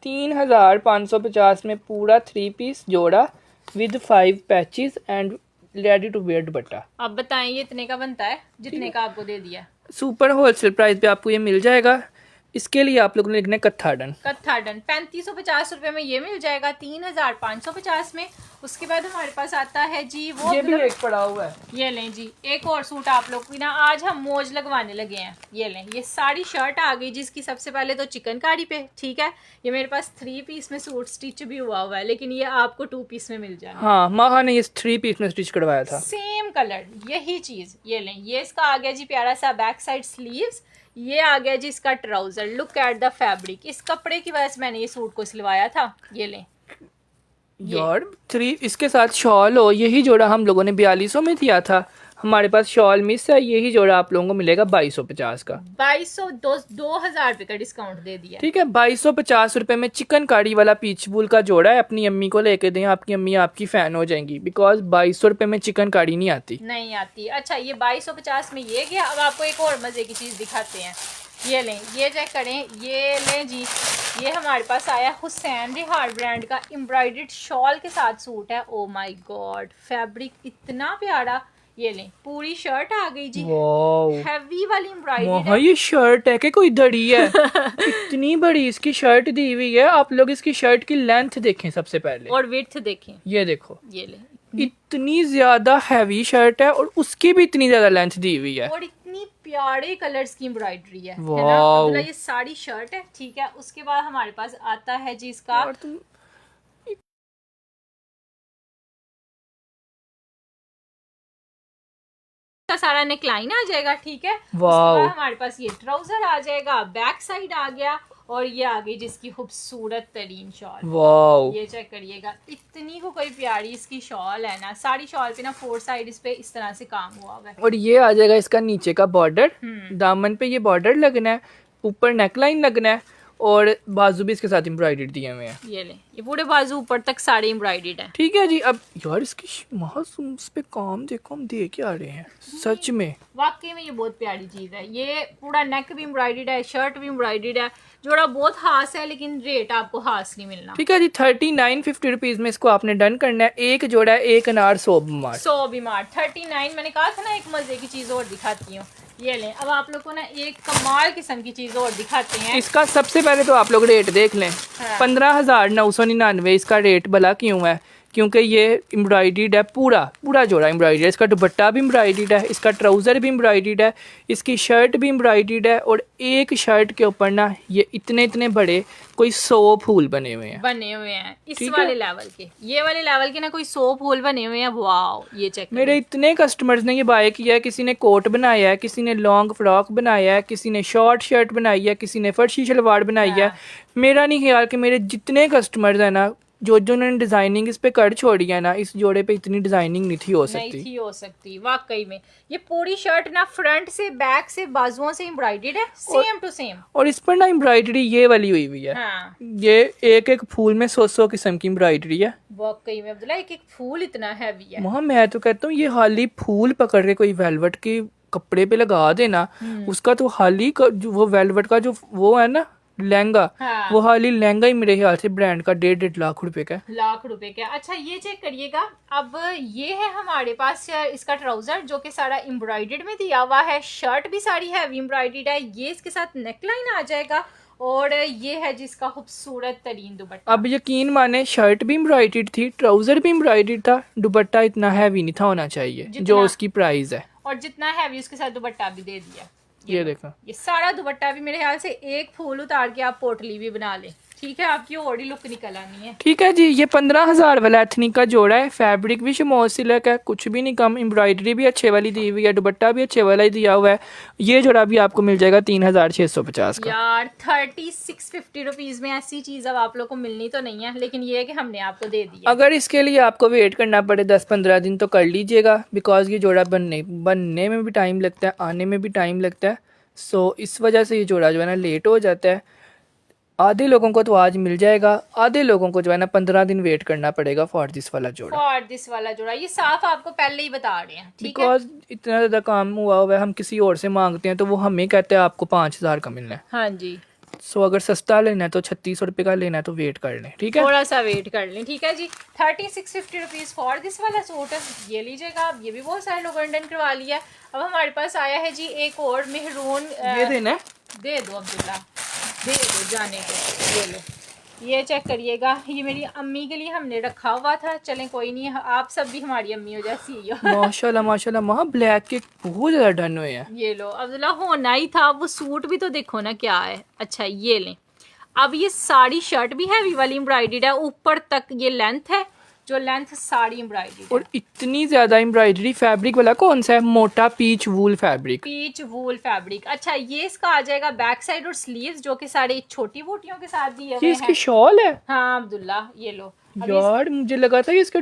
3550 में पूरा 3 पीस जोड़ा with 5 patches and ready to wear dupatta. अब बताएं ये इतने का बनता है जितने का आपको दे दिया। सुपर होलसेल प्राइस पे आपको ये मिल जाएगा। इसके लिए आप लोगों ने लिखना है कत्था डन। कत्था डन 3550 रुपए में ये मिल जाएगा, 3550 में। उसके बाद हमारे पास आता है जी वो, ये भी एक पड़ा हुआ है। ये लें जी, एक और सूट आप लोग की ना आज हम मौज लगवाने लगे हैं। ये लें, ये सारी शर्ट आ गई जिसकी सबसे पहले तो चिकनकारी पे, ठीक है। ये मेरे पास 3 पीस में सूट स्टिच भी हुआ हुआ है, लेकिन ये आपको 2 पीस में मिल जाएगा। हाँ, माहा ने ये 3 पीस में स्टिच करवाया था, सेम कलर यही चीज। ये लें, ये इसका आ गया जी प्यारा सा बैक साइड स्लीव्स। ये आ गया जी इसका trouser. Look at the fabric, इस कपड़े की वजह से मैंने ये सूट को सिलवाया था। ये लें यार 3 इसके साथ शॉल हो। यही जोड़ा हम लोगों ने 4200 में दिया था, हमारे पास शॉल मिस है। यही जोड़ा आप लोगों को मिलेगा 2250 का। 2000 रुपए का डिस्काउंट दे दिया। ठीक है, 2250 रुपए में चिकनकारी वाला पीच बुल का जोड़ा है। अपनी अम्मी को लेके दें, आपकी अम्मी आपकी फैन हो जाएंगी, बिकॉज 2200 रुपए में चिकनकारी नहीं आती। नहीं आती। अच्छा ये 2250 में ये गया। अब आपको एक और मजे की चीज दिखाते हैं। ये लें, ये चेक करें, ये लें जी, ये हमारे पास आया हुसैन रिहाड़ ब्रांड का एम्ब्रॉयडर्ड शॉल के साथ सूट है। ओ माय गॉड, फैब्रिक इतना प्यारा। ये लें, पूरी शर्ट आ गई जी, हैवी वाली एम्ब्रॉयडरी। हाँ, ये शर्ट है कि कोई दड़ी है? इतनी बड़ी इसकी शर्ट दी हुई है। आप लोग इसकी शर्ट की लेंथ देखें सबसे पहले, और विड्थ देखें। ये देखो, ये लें, इतनी ज्यादा हैवी शर्ट है और उसकी भी इतनी ज्यादा लेंथ दी हुई है। और इतनी प्यारे कलर्स की एम्ब्रॉयडरी है ना। वाओ। अब्दुल्ला ये साड़ी शर्ट है, ठीक है। उसके बाद हमारे पास आता है जी इसका सारा नेकलाइन आ जाएगा, ठीक है। उसके बाद हमारे पास ये ट्राउजर आ जाएगा, बैक साइड आ गया, और ये आ गई जिसकी खूबसूरत तरीन शॉल। वाओ, ये चेक करिएगा, इतनी को कोई प्यारी इसकी शॉल है ना। सारी शॉल पे ना 4 साइड इस पे इस तरह से काम हुआ हुआ है। और ये आ जाएगा इसका नीचे का बॉर्डर, दामन पे ये बॉर्डर लगना है, ऊपर नेकलाइन लगना है, और बाजू भी इसके साथ एम्ब्रॉयडर्ड दिए हुए हैं। ये ले, ये पूरे बाजू ऊपर तक सारे एम्ब्रॉयडर्ड है। ठीक है जी। अब यार इसकी मासूम इस पे काम देखो, हम देख आ रहे हैं सच में। वाकई में ये बहुत प्यारी चीज है। ये पूरा नेक भी एम्ब्रॉयडर्ड है, शर्ट भी एम्ब्रॉयडर्ड है। जोड़ा बहुत खास है, लेकिन रेट आपको खास नहीं मिलना। ठीक है जी, 3950 रुपीज में इसको आपने डन करना है। एक जोड़ा है, एक अनार 100 बीमार। 100 बीमार 39। मैंने कहा था ना एक मजे की चीज और दिखाती हूँ। ये लें, अब आप लोग को ना एक कमाल किस्म की चीज और दिखाते हैं। इसका सबसे पहले तो आप लोग रेट देख लें। 15,999 इसका रेट भला क्यों है? क्योंकि ये एम्ब्रॉयडर्ड है, पूरा पूरा जोड़ा एम्ब्रॉयडर्ड है। इसका दुपट्टा भी एम्ब्रॉयडर्ड है, इसका ट्राउज़र भी एम्ब्रॉयडर्ड है, इसकी शर्ट भी एम्ब्रॉयडर्ड है। और एक शर्ट के ऊपर ना ये इतने इतने बड़े कोई 100 फूल बने हुए हैं इस ठीक वाले है? लेवल के, ये वाले लेवल के ना कोई 100 फूल बने हुए हैं। वाओ, ये चेक मेरे इतने कस्टमर्स ने ये बाय किया है। किसी ने कोट बनाया है, किसी ने लॉन्ग फ्रॉक बनाया है, किसी ने शॉर्ट शर्ट बनाई है, किसी ने फर्शी शलवार बनाई है। मेरा नहीं ख्याल कि मेरे जितने कस्टमर्स हैं ना, जो उन्होंने डिजाइनिंग इस पे कर छोड़ी है ना, इस जोड़े पे इतनी डिजाइनिंग नहीं थी हो सकती। वाकई में ये पूरी शर्ट ना फ्रंट से बैक से बाजुओं से एम्ब्रॉयडर्ड है, सेम टू सेम। और इस पर ना एम्ब्रॉयडरी ये वाली हुई हुई है। हाँ, ये एक एक फूल में 100 किस्म की एम्ब्रॉयडरी है। वाकई में अब्दुल्ला एक एक फूल इतना हैवी है। वहाँ मैं तो कहता हूँ ये हाली फूल पकड़ के कोई वेलवेट के कपड़े पे लगा देना, उसका तो हाली वो वेलवेट का जो वो है ना लहंगा, हाँ। वो हाली लहंगा ही मेरे ख्याल से ब्रांड का 1.5 लाख रुपए का है। लाख रुपए का। अच्छा, ये चेक करिएगा। अब ये है हमारे पास इसका ट्राउजर जो कि सारा एम्ब्रॉयडर्ड में दिया हुआ है, शर्ट भी सारी हैवी एम्ब्रॉयडर्ड है। ये इसके साथ नेकलाइन आ जाएगा और ये है जिसका खूबसूरत तरीन दुपट्टा। अब यकीन माने शर्ट भी एम्ब्रॉयडर्ड थी, ट्राउजर भी एम्ब्रॉयडर्ड था, दुपट्टा इतना हैवी नहीं था होना चाहिए जो उसकी प्राइस है। और जितना हैवी उसके साथ दुपट्टा भी दे दिया। ये देखो, ये सारा दुपट्टा भी मेरे ख्याल से एक फूल उतार के आप पोटली भी बना लें, ठीक है, आपकी और ही लुक निकल आनी है। ठीक है जी। ये 15,000 वाला एथनिक का जोड़ा है। फैब्रिक भी शमोज सिल्क है, कुछ भी नहीं कम। एम्ब्रॉयडरी भी अच्छे वाली दी हुई है, दुपट्टा भी अच्छे वाला ही दिया हुआ है। ये जोड़ा भी आपको मिल जाएगा 3,650 का। यार 3650 रुपीज में ऐसी चीज अब आप लोग को मिलनी तो नहीं है, लेकिन ये है कि हमने आपको दे दिया। अगर इसके लिए आपको वेट करना पड़े 10-15 दिन तो कर लीजिएगा, बिकॉज ये जोड़ा बनने में भी टाइम लगता है, आने में भी टाइम लगता है। सो इस वजह से ये जोड़ा जो है ना लेट हो जाता है। आधे लोगों को तो आज मिल जाएगा, आधे लोगों को जो है ना 15 दिन वेट करना पड़ेगा फॉर दिस वाला जोड़ा। ये साफ आपको पहले ही बता रहे हैं, ठीक है। बिकॉज इतना ज़्यादा काम हुआ हुआ है, हम किसी और से मांगते हैं तो वो हमें कहते हैं आपको 5,000 का मिलना है। हाँ जी। सो अगर सस्ता लेना है तो 3600 रुपये का लेना है तो वेट कर लें, ठीक है। थोड़ा सा वेट कर लें, ठीक है जी। 3650 रुपीज फॉर दिस वाला सूट ये लीजिएगा आप। ये भी बहुत सारे लोगों ने डन करवा लिया। अब हमारे पास आया है जी एक और मेहरून। ये देना है, दे दो अब्दुल्ला, दे दो जाने को। ये लो, ये चेक करिएगा। ये मेरी अम्मी के लिए हमने रखा हुआ था। चलें कोई नहीं, आप सब भी हमारी अम्मी हो जैसी ही हो। माशाल्लाह माशाल्लाह। वहाँ ब्लैक के बहुत ज़्यादा डन हुए हैं। ये लो अब्दुल्ला, होना ही था। वो सूट भी तो देखो ना क्या है। अच्छा ये लें। अब ये साड़ी शर्ट भी हैवी वाली एम्ब्रॉयडर्ड है, ऊपर तक ये लेंथ है, जो लेंथ साड़ी एम्ब्रॉयडर्ड और इतनी ज्यादा एम्ब्रॉयडरी। फैब्रिक वाला कौन सा है? मोटा पीच वूल फैब्रिक। अच्छा, ये इसका आ जाएगा बैक साइड और स्लीव्स जो कि साड़ी छोटी बूटियों के साथ दिए हुए ये हैं। इसकी शॉल है। हाँ अब्दुल्ला, ये लो। यार मुझे लगा था ये इसके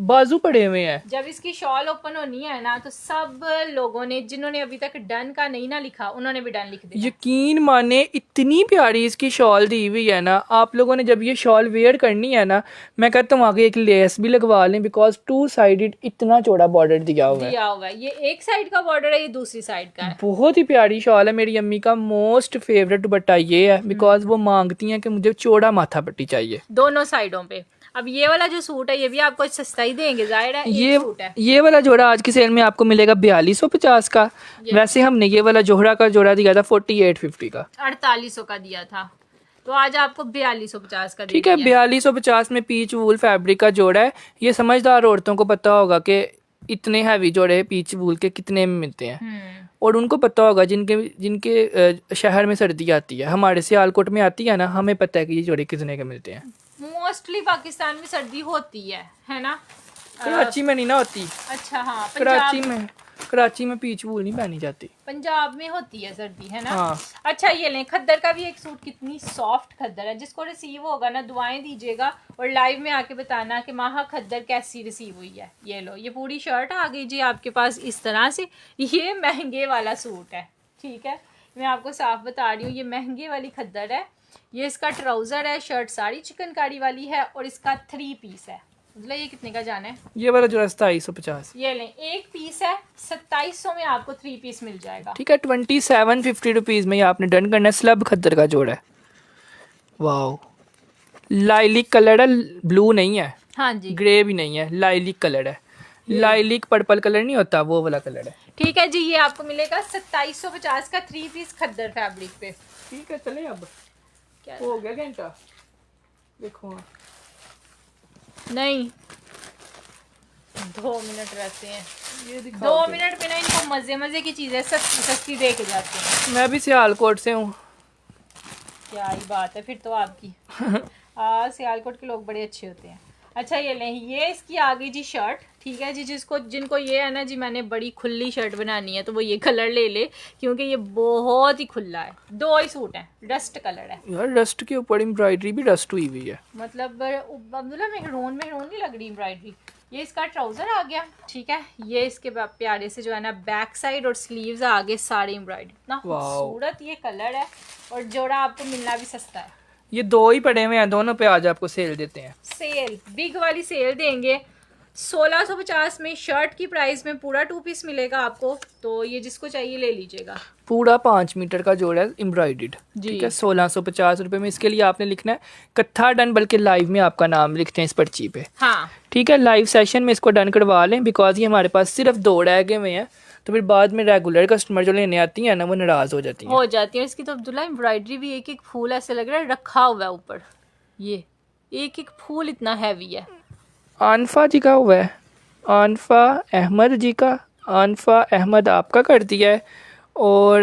बाजू पड़े हुए हैं। जब इसकी शॉल ओपन होनी है ना तो सब लोगों ने जिन्होंने अभी तक डन का नहीं ना लिखा उन्होंने भी डन लिख दिया। यकीन माने इतनी प्यारी इसकी शॉल दी हुई है ना। आप लोगों ने जब ये शॉल वेयर करनी है ना, मैं कहता हूँ आगे एक लेस भी लगवा लें, बिकॉज 2 साइडेड इतना चौड़ा बॉर्डर दिया हुआ है। ये एक साइड का बॉर्डर है, ये दूसरी साइड का है। बहुत ही प्यारी शॉल है। मेरी अम्मी का मोस्ट फेवरेट दुपट्टा ये है, बिकॉज वो मांगती हैं कि मुझे चौड़ा माथा पट्टी चाहिए दोनों साइडों पे। अब ये वाला जो सूट है ये भी आपको सस्ता ही देंगे, जाहिर है। सूट है। ये वाला जोड़ा आज की सेल में आपको मिलेगा 4250 का। वैसे हमने ये वाला जोड़ा का जोड़ा दिया था 4850 का, 4800 का दिया था, तो आज आपको 4250 का। ठीक है। 4250 में पीच वूल फैब्रिक का जोड़ा है। ये समझदार औरतों को पता होगा कि इतने हैवी जोड़े पीच वूल के कितने में मिलते हैं, और उनको पता होगा जिनके शहर में सर्दी आती है। हमारे सियालकोट में आती है ना, हमें पता है कि ये जोड़े कितने के मिलते हैं। मोस्टली पाकिस्तान में सर्दी होती है ना। कराची में नहीं ना होती। अच्छा हाँ, कराची में पीच वूल नहीं पहनी जाती, पंजाब में होती है सर्दी, है ना। हाँ। अच्छा ये लें, खद्दर का भी एक सूट। कितनी सॉफ्ट खद्दर है। जिसको रिसीव होगा ना दुआएं दीजिएगा और लाइव में आके बताना कि माह खद्दर कैसी रिसीव हुई है। ये लो, ये पूरी शर्ट आ गई जी आपके पास इस तरह से। ये महंगे वाला सूट है, ठीक है, मैं आपको साफ बता रही हूँ। ये महंगे वाली खद्दर है। ये इसका ट्राउजर है, शर्ट साड़ी चिकनकारी वाली है और इसका 3 पीस है। मतलब ये कितने का जाना है? ये वाला जोड़ा 2750। ये लें, एक पीस है 2700 में आपको 3 पीस मिल जाएगा, ठीक है। 2750 रुपीज में ये आपने डन करना है। स्लब खद्दर का जोड़ा है। वाओ, लाइलिक कलर है, ब्लू नहीं है, हाँ जी, ग्रे भी नहीं है, लाइलिक कलर है। लाइलिक पर्पल कलर नहीं होता, वो वाला कलर है। ठीक है जी। ये आपको मिलेगा 2750 का 3 पीस खद्दर फैब्रिक पे। ठीक है, चले अब क्या हो गया घंटा, देखो नहीं 2 मिनट रहते हैं, ये 2 मिनट में ना इनको मजे मजे की चीजें सस्ती सस्ती दे के जाते हैं। मैं भी सियालकोट से हूँ। क्या ही बात है फिर तो आपकी। सियालकोट के लोग बड़े अच्छे होते हैं। अच्छा ये लें, ये इसकी आ गई जी शर्ट, ठीक है जी। जिनको ये है ना जी मैंने बड़ी खुली शर्ट बनानी है तो वो ये कलर ले ले, क्योंकि ये बहुत ही खुला है। 2 ही सूट हैं, डस्ट कलर है यार डस्ट के ऊपर एम्ब्रॉयडरी भी डस्ट हुई हुई है, मतलब अब्दुल्ला मेहरून मेहरून नहीं लग रही एम्ब्रॉयडरी। ये इसका ट्राउजर आ गया, ठीक है। ये इसके प्यारे से जो है ना बैक साइड और स्लीव्स आ गए सारे एम्ब्रॉयडरी। इतना खूबसूरत ये कलर है और जोड़ा आपको मिलना भी सस्ता है। ये 2 ही पड़े हुए हैं, दोनों पे आज आपको सेल देते हैं। सेल, बिग वाली सेल देंगे। 1650 में शर्ट की प्राइस में पूरा 2 पीस मिलेगा आपको, तो ये जिसको चाहिए ले लीजिएगा। पूरा 5 मीटर का जोड़ा है एम्ब्रॉयडर्ड, जी। ठीक है। 1650 रुपये में। इसके लिए आपने लिखना है कत्था डन, बल्कि लाइव में आपका नाम लिखते हैं इस पर्ची पे, हाँ ठीक है। लाइव सेशन में इसको डन करवा लें, बिकॉज ये हमारे पास सिर्फ 2 रह गए हुए हैं, तो फिर बाद में रेगुलर कस्टमर जो लेने आती हैं ना वो नाराज हो जाती हैं। इसकी तो अब्दुल्ला एम्ब्रॉयडरी भी एक एक फूल ऐसे लग रहा है रखा हुआ है ऊपर। ये एक एक फूल इतना हैवी है। आनफा जी का हुआ है, आनफा अहमद जी का, आनफा अहमद आपका कर दिया है। और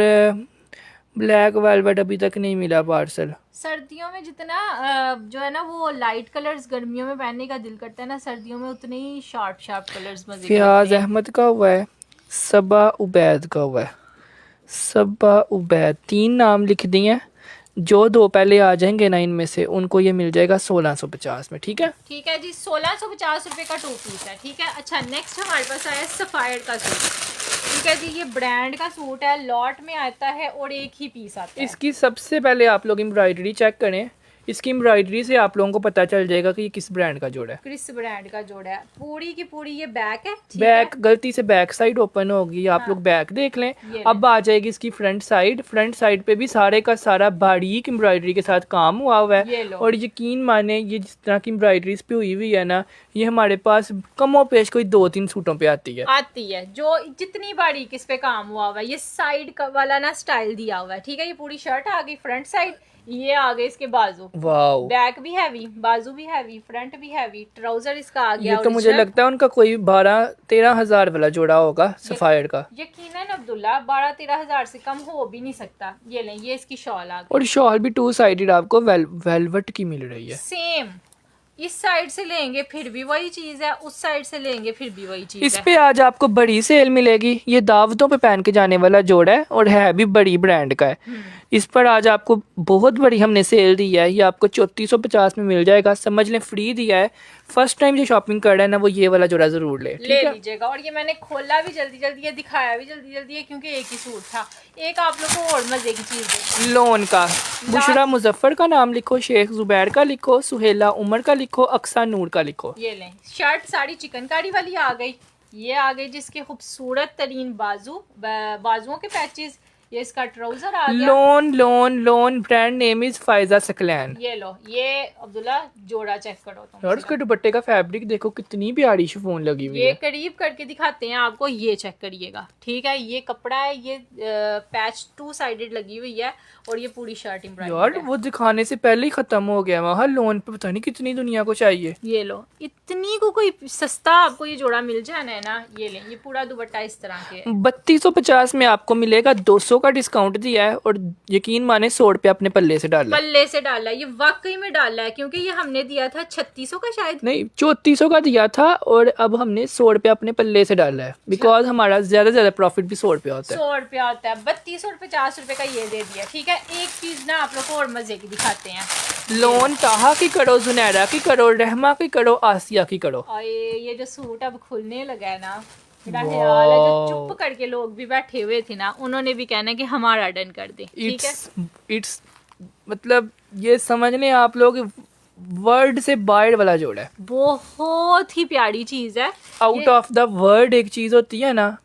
ब्लैक वेलवेट अभी तक नहीं मिला पार्सल। सर्दियों में जितना जो है ना वो लाइट कलर्स गर्मियों में पहनने का दिल करता है ना, सर्दियों में उतने ही शार्प शार्प कलर्स मजे के फियाज लगते हैं। अहमद का हुआ है, सबा उबैद का हुआ है, सबा उबैद। 3 नाम लिख दिए हैं, जो 2 पहले आ जाएंगे ना इनमें से उनको ये मिल जाएगा 1650 में, ठीक है। ठीक है जी, 1650 रुपये का 2 पीस है, ठीक है। अच्छा नेक्स्ट हमारे पास आया सफायर का सूट, ठीक है जी। ये ब्रांड का सूट है, लॉट में आता है और एक ही पीस आता है। इसकी सबसे पहले आप लोग एम्ब्रॉयडरी चेक करें, इसकी एम्ब्रॉयडरी से आप लोगों को पता चल जाएगा कि ये किस ब्रांड का जोड़ा है। क्रिस ब्रांड का जोड़ा है, पूरी की पूरी ये बैक है, ठीक बैक है? गलती से बैक साइड ओपन होगी, आप लोग बैक देख लें। ये अब आ जाएगी इसकी फ्रंट साइड। फ्रंट साइड पे भी सारे का सारा बारीक एम्ब्रॉयडरी के साथ काम हुआ हुआ ये है। लो। और यकीन माने ये जिस तरह की एम्ब्रॉयडरी पे हुई हुई है ना, ये हमारे पास कमो पेश कोई 2-3 सूटों पे आती है जो जितनी बारीक इस पे काम हुआ हुआ है। ये साइड वाला ना स्टाइल दिया हुआ है, ठीक है। ये पूरी शर्ट आ गई फ्रंट साइड, ये आ गए इसके बाजू, वाओ। बैक भी हैवी, बाजू भी हैवी, फ्रंट भी हैवी, ट्राउजर इसका आ गया। ये तो मुझे लगता है उनका कोई 12-13 हजार वाला जोड़ा होगा सफायर का। यकीनन अब्दुल्ला 12-13 हजार से कम हो भी नहीं सकता। ये लें, ये इसकी शॉल आ गई और शॉल भी 2 साइडेड आपको वेलवेट की मिल रही है। सेम। इस साइड से लेंगे फिर भी वही चीज है, उस साइड से लेंगे फिर भी वही चीज इस है। पे आज आपको बड़ी सेल मिलेगी। ये दावतों पे पहन के जाने वाला जोड़ा है और है भी बड़ी ब्रांड का है। इस पर आज आपको बहुत बड़ी हमने सेल दी है। ये आपको 3450 में मिल जाएगा, समझ लें फ्री दिया है। फर्स्ट टाइम जो शॉपिंग कर रहा है ना वो ये वाला जोड़ा जरूर ले लीजिएगा। और ये मैंने खोला भी जल्दी जल्दी है, दिखाया भी जल्दी जल्दी है, क्योंकि एक ही सूट था। एक आप लोग को और मजे की चीज है, लोन का। बुशरा मुजफ्फर का नाम लिखो, शेख जुबैर का लिखो, सुहेला उमर का लिखो, अक्सा नूर का लिखो। ये लें, शर्ट साड़ी चिकनकारी वाली आ गई। ये आ गई जिसके खूबसूरत तरीन बाजुओं के पैचेस। ये इसका ट्राउजर आ गया। Loan brand name is Faiza Saqlain. ये लो, ये अब्दुल्ला जोड़ा चेक करो तुम। यार उसके दुपट्टे का फैब्रिक देखो कितनी प्यारी शिफॉन लगी हुई ये है। करीब करके दिखाते हैं आपको, ये चेक करिएगा, ठीक है। ये कपड़ा है, ये पैच 2 साइडेड लगी हुई है और ये पूरी शर्ट यार वो दिखाने से पहले ही खत्म हो गया वहाँ। लोन पे पता नहीं कितनी दुनिया को चाहिए। ये लो, इतनी को कोई सस्ता आपको ये जोड़ा मिल जाना है ना। ये लें, ये पूरा दुपट्टा इस तरह के 3250 में आपको मिलेगा। 200 का डिस्काउंट दिया है और यकीन माने 100 रुपया अपने पल्ले से डाला है। पल्ले से डाला है, ये वाकई में डाला है, क्योंकि ये हमने दिया था 3600 का शायद, नहीं 3400 का दिया था और अब हमने 100 रुपया अपने पल्ले से डाला है, बिकॉज हमारा ज्यादा प्रॉफिट भी 100 रुपया होता है। 100 रुपया होता है। 32 और 50 रुपए का ये दे दिया, ठीक है। एक चीज ना आप लोग को और मजे की दिखाते हैं। लोन ताहा की करो, जुनैरा की करो, रहमा की करो, आसिया की करो। और ये जो सूट अब खुलने लगा है ना, मेरा ख्याल है जो चुप करके लोग भी बैठे हुए थे ना, उन्होंने भी कहना कि हमारा डन कर दे, ठीक है। इट्स मतलब ये समझ लें आप लोग वर्ड से बाहर वाला जोड़ा है। बहुत ही प्यारी चीज है। आउट ऑफ द वर्ड एक चीज होती है ना,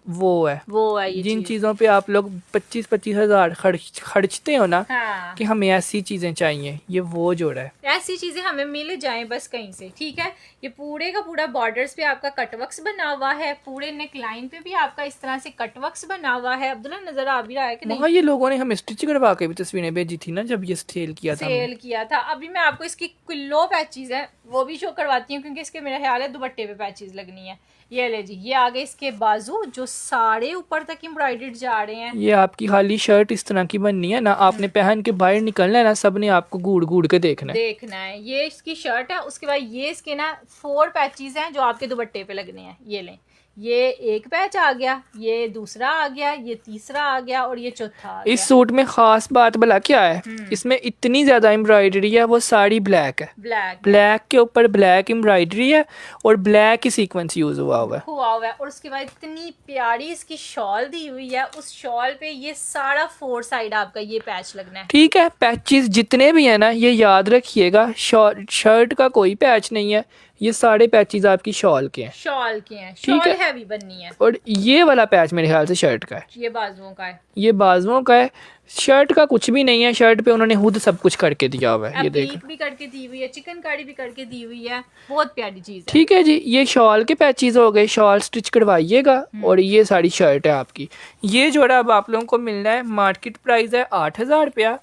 वो है। वो है ये जिन चीज। चीज़ों पे आप लोग 25-25 हज़ार खर्चते हो ना, हाँ, कि हमें ऐसी चीज़ें चाहिए, ये वो जोड़ा है। ऐसी चीजें हमें मिल जाएं बस कहीं से, ठीक है। ये पूरे का पूरा बॉर्डर्स पे आपका कटवर्क्स बना हुआ है, पूरे नेक लाइन पे भी आपका इस तरह से कटवर्क्स बना हुआ है। अब्दुल्ला नजर आ भी रहा है कि नहीं? वहाँ ये लोगों ने हमें स्टिच करवा के भी तस्वीरें भेजी थी ना, जब ये सेल किया था हमने। सेल किया था। अभी मैं आपको इसकी किलो पैचेज है वो भी शो करवाती हूँ, क्योंकि इसके मेरा ख्याल है दुपट्टे पे पैचेज लगनी है। ये ले जी, ये आगे इसके बाजू जो सारे ऊपर तक एम्ब्रॉयडर्ड जा रहे हैं। ये आपकी खाली शर्ट इस तरह की बननी है ना, आपने पहन के बाहर निकलना है ना, सबने आपको घूर घूर के देखना है। देखना है। ये इसकी शर्ट है, उसके बाद ये इसके ना 4 पैचेज हैं जो आपके दुपट्टे पे लगने हैं। ये लें, ये एक पैच आ गया, ये दूसरा आ गया, ये तीसरा आ गया और ये चौथा आ गया। इस सूट में खास बात भला क्या है, इसमें इतनी ज्यादा एम्ब्रॉयडरी है, वो साड़ी ब्लैक है। ब्लैक ब्लैक के ऊपर ब्लैक एम्ब्रॉयडरी है और ब्लैक ही सीक्वेंस यूज हुआ हुआ है। हुआ हुआ है। और उसके बाद इतनी प्यारी इसकी शॉल दी हुई है, उस शॉल पे ये सारा 4 साइड आपका ये पैच लगना है। ठीक है, पैचेस जितने भी है ना, ये याद रखिएगा, शर्ट का कोई पैच नहीं है, ये सारे पैचेस आपकी शॉल के हैं। शॉल के हैं, ठीक शॉल है। हैवी बननी है। और ये वाला पैच मेरे ख्याल से शर्ट का है, ये बाजुओं का है, ये बाजुओं का है, शर्ट का कुछ भी नहीं है। शर्ट पे उन्होंने खुद सब कुछ करके दिया हुआ है, ये देख। एप्लीक भी करके दी हुई है, चिकनकारी भी करके दी हुई है। बहुत प्यारी चीज है। ठीक है जी, ये शॉल के पैचेस हो गए, शॉल स्टिच करवाइएगा। और ये सारी शर्ट है आपकी। ये जोड़ा अब आप लोगों को मिलना है, मार्केट प्राइस है 8,000 रुपया।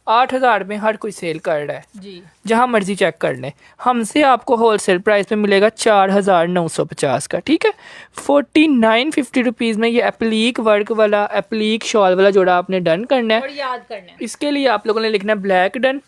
8,000 में हर कोई सेल कर रहा है, जी। जहाँ मर्जी चेक कर लें। हमसे आपको होलसेल प्राइस में मिलेगा 4,950 का। ठीक है, 4950 रुपीज़ में ये एप्लीक वर्क वाला, एप्लीक शॉल वाला जोड़ा आपने डन करना है। और याद करना है, इसके लिए आप लोगों ने लिखना है ब्लैक डन।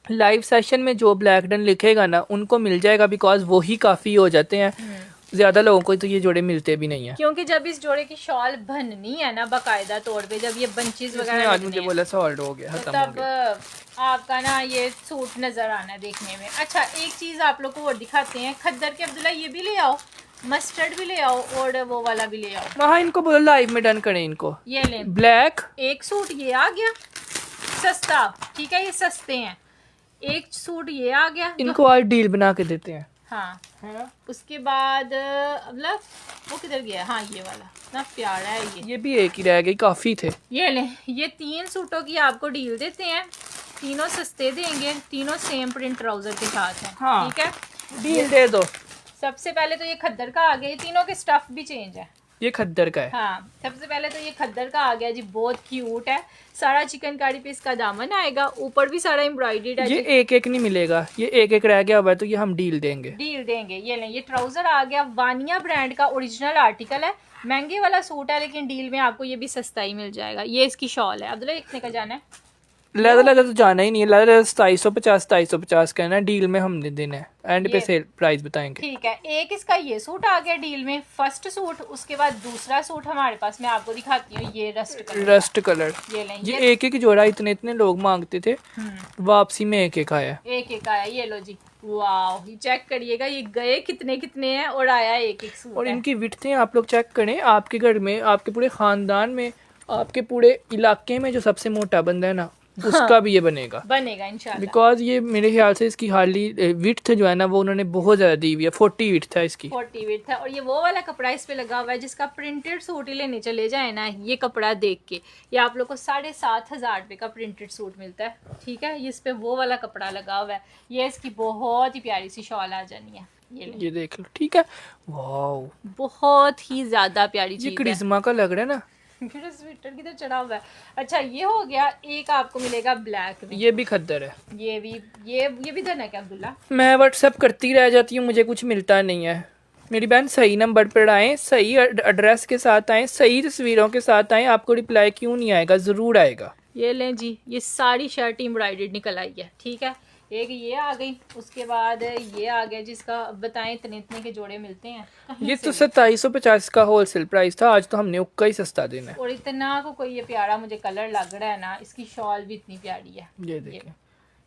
लाइव सेशन में जो ब्लैक डन लिखेगा ना, उनको मिल जाएगा, बिकॉज वो ही काफ़ी हो जाते हैं। ज़्यादा लोगों को तो ये जोड़े मिलते भी नहीं है। क्योंकि जब इस जोड़े की शॉल बननी है ना बाकायदा तौर पे, जब ये बंचेस वगैरह आज लगने मुझे हैं, बोला सॉल्ट हो गया, तो खत्म हो तब गया। आपका ना ये सूट नजर आना है देखने में। अच्छा, एक चीज आप लोग को और दिखाते हैं। खद्दर के अब्दुल्ला ये भी ले आओ, मस्टर्ड भी ले आओ और वो वाला भी ले आओ। वहाँ इनको बोलो लाइव में डन करें इनको। ये लें, ब्लैक एक सूट ये आ गया सस्ता, ठीक है, ये सस्ते हैं। एक सूट ये आ गया, इनको आज डील बना के देते हैं। हाँ। उसके बाद मतलब वो किधर गया, हाँ ये वाला ना प्यारा है ये भी एक ही रह गई, काफ़ी थे। ये लें, ये 3 सूटों की आपको डील देते हैं। तीनों सस्ते देंगे, तीनों सेम प्रिंट ट्राउजर के साथ हैं। हाँ। ठीक है, डील दे दो। सबसे पहले तो ये खद्दर का आ गया, ये तीनों के स्टफ भी चेंज है। ये खद्दर का है। हाँ, सबसे पहले तो ये खद्दर का आ गया जी, बहुत क्यूट है। सारा चिकनकारी पे इसका दामन आएगा, ऊपर भी सारा एम्ब्रॉयडर्ड है। ये एक एक नहीं मिलेगा, ये एक एक रह गया हुआ है, तो ये हम डील देंगे। डील देंगे। ये लें, ये ट्राउजर आ गया, वानिया ब्रांड का ओरिजिनल आर्टिकल है। महंगे वाला सूट है, लेकिन डील में आपको ये भी सस्ता ही मिल जाएगा। ये इसकी शॉल है। अब्दुल्ला कितने का जाना है? लेदर तो जाना ही नहीं है। लेदर 2750 का है ना, डील में हमने देना है, एंड पे ये- सेल प्राइस बताएंगे। ठीक है, एक इसका ये सूट आ गया डील में, फर्स्ट सूट। उसके बाद दूसरा सूट हमारे पास, मैं आपको दिखाती हूँ, ये रस्ट कलर। Rust colour. ये लें, ये एक एक जोड़ा इतने इतने लोग मांगते थे, वापसी में एक एक आया। एक एक आया। ये लो जी, वाह, ये चेक करिएगा, ये गए कितने कितने हैं और आया एक एक सूट और है। इनकी विड्थें आप लोग चेक करें, आपके घर में, आपके पूरे खानदान में, आपके पूरे इलाके में जो सबसे मोटा बंदा है ना, उसका भी ये बनेगा इंशाल्लाह। बिकॉज ये मेरे ख्याल से इसकी हार्डली विड्थ जो है ना, वो उन्होंने बहुत ज़्यादा दी हुई है। 40 विड्थ है इसकी। 40 विड्थ है। और ये वो वाला कपड़ा इस पे लगा हुआ है जिसका प्रिंटेड सूट ही लेने चले जाए ना, ये कपड़ा देख के ये आप लोग को 7,500 रुपये का प्रिंटेड सूट मिलता है। ठीक है, इस पे वो वाला कपड़ा लगा हुआ है। ये इसकी बहुत ही प्यारी सी शॉल आ जानी है। ये देख लो। ठीक है, वाओ, बहुत ही ज्यादा प्यारी ये चीज है। करिश्मा का लग रहा है ना। मेरा स्वेटर किधर चढ़ा हुआ है। अच्छा, ये हो गया। एक आपको मिलेगा ब्लैक में, ये भी खद्दर है। ये भी देना क्या अब्दुल्ला? मैं व्हाट्सएप करती रह जाती हूँ, मुझे कुछ मिलता नहीं है। मेरी बहन सही नंबर पर आएँ, सही एड्रेस के साथ आएँ, सही तस्वीरों के साथ आएँ। आपको रिप्लाई क्यों नहीं आएगा? ज़रूर आएगा। ये लें जी, ये सारी शर्ट एम्ब्रॉयडर्ड निकल आई है। ठीक है, एक ये आ गई, उसके बाद ये आ गया जिसका बताएं इतने इतने के जोड़े मिलते हैं कहीं ये से तो भी। 2750 का होलसेल प्राइस था, आज तो हमने उक्का ही सस्ता देना है। और इतना को कोई ये प्यारा मुझे कलर लग रहा है ना, इसकी शॉल भी इतनी प्यारी है। ये देखिए,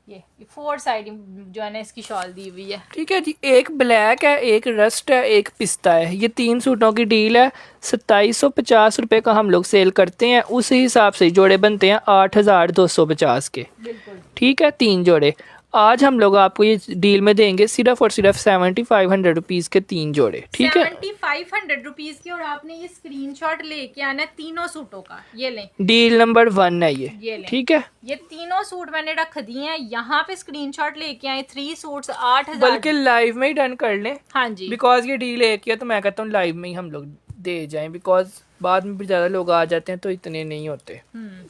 ये 4 साइड जो है ना इसकी शॉल दी हुई है। ठीक है जी। एक ब्लैक है, एक रस्ट है, एक पिस्ता है। ये 3 सूटों की डील है। 2750 रुपये का हम लोग सेल करते हैं, उसी हिसाब से जोड़े बनते हैं 8,250 के। बिल्कुल ठीक है, 3 जोड़े आज हम लोग आपको ये डील में देंगे सिर्फ और सिर्फ 7500 रुपीज़ के 3 जोड़े, ठीक है। 7500 रुपीज की, और आपने ये स्क्रीनशॉट लेके आना है तीनों सूटों का। ये लें, डील नंबर 1 है ये ये, लें। ठीक है। ये तीनों सूट मैंने रख दिए हैं यहाँ पे, स्क्रीनशॉट लेके आए। 3 सूट्स 8000, बल्कि लाइव में ही डन कर लें, हाँ जी, बिकॉज ये डील एक ही है, तो मैं कहता हूँ लाइव में ही हम लोग दे जाएं, बिकॉज बाद में भी ज़्यादा लोग आ जाते हैं तो इतने नहीं होते,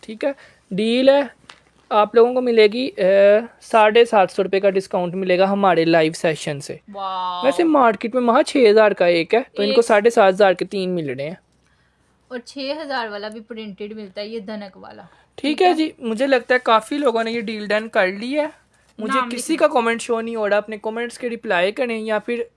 ठीक है। डील है, आप लोगों को मिलेगी 750 रुपये का डिस्काउंट मिलेगा हमारे लाइव सेशन से। वाह। वैसे मार्केट में वहाँ 6000 का एक है, तो इनको 7500 के 3 मिल रहे हैं, और 6000 वाला भी प्रिंटेड मिलता है, ये धनक वाला, ठीक है जी। मुझे लगता है काफ़ी लोगों ने ये डील डन कर ली है। मुझे किसी का कमेंट शो नहीं हो रहा, अपने कमेंट्स के रिप्लाई करें या फिर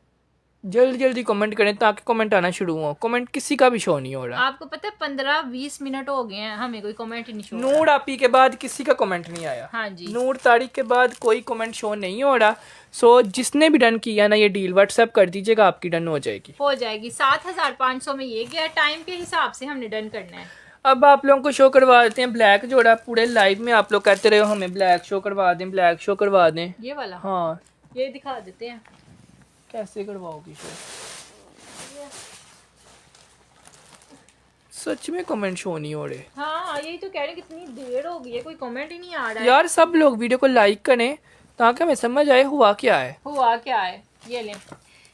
जल्दी जल्दी कमेंट करें ताकि कमेंट आना शुरू हो। कमेंट किसी का भी शो नहीं हो रहा। आपको पता है 15-20 मिनट हो गए हैं, हमें कोई कमेंट ही नहीं शो हो रहा। नूर आपी के बाद किसी का कमेंट नहीं आया, हाँ जी, नूर तारिक के बाद कोई कमेंट शो नहीं हो रहा। सो जिसने भी डन किया ना ये डील, व्हाट्सएप कर दीजिएगा, आपकी डन हो जाएगी। 7500 में ये गया। टाइम के हिसाब से हमने डन करना है। अब आप लोगों को शो करवा देते हैं ब्लैक जोड़ा। पूरे लाइव में आप लोग कहते रहे हो हमें ब्लैक शो करवा दें, ब्लैक शो करवा दें। ये वाला, हाँ, ये दिखा देते हैं। कैसे करवाओगी शो? सच में कमेंट शो नहीं हो रहे। हाँ, यही तो कह रहे हैं, कितनी देर हो गई है, कोई कमेंट ही नहीं आ रहा है। यार सब लोग वीडियो को लाइक करें ताकि हमें समझ आए हुआ क्या है। हुआ क्या है। ये लें,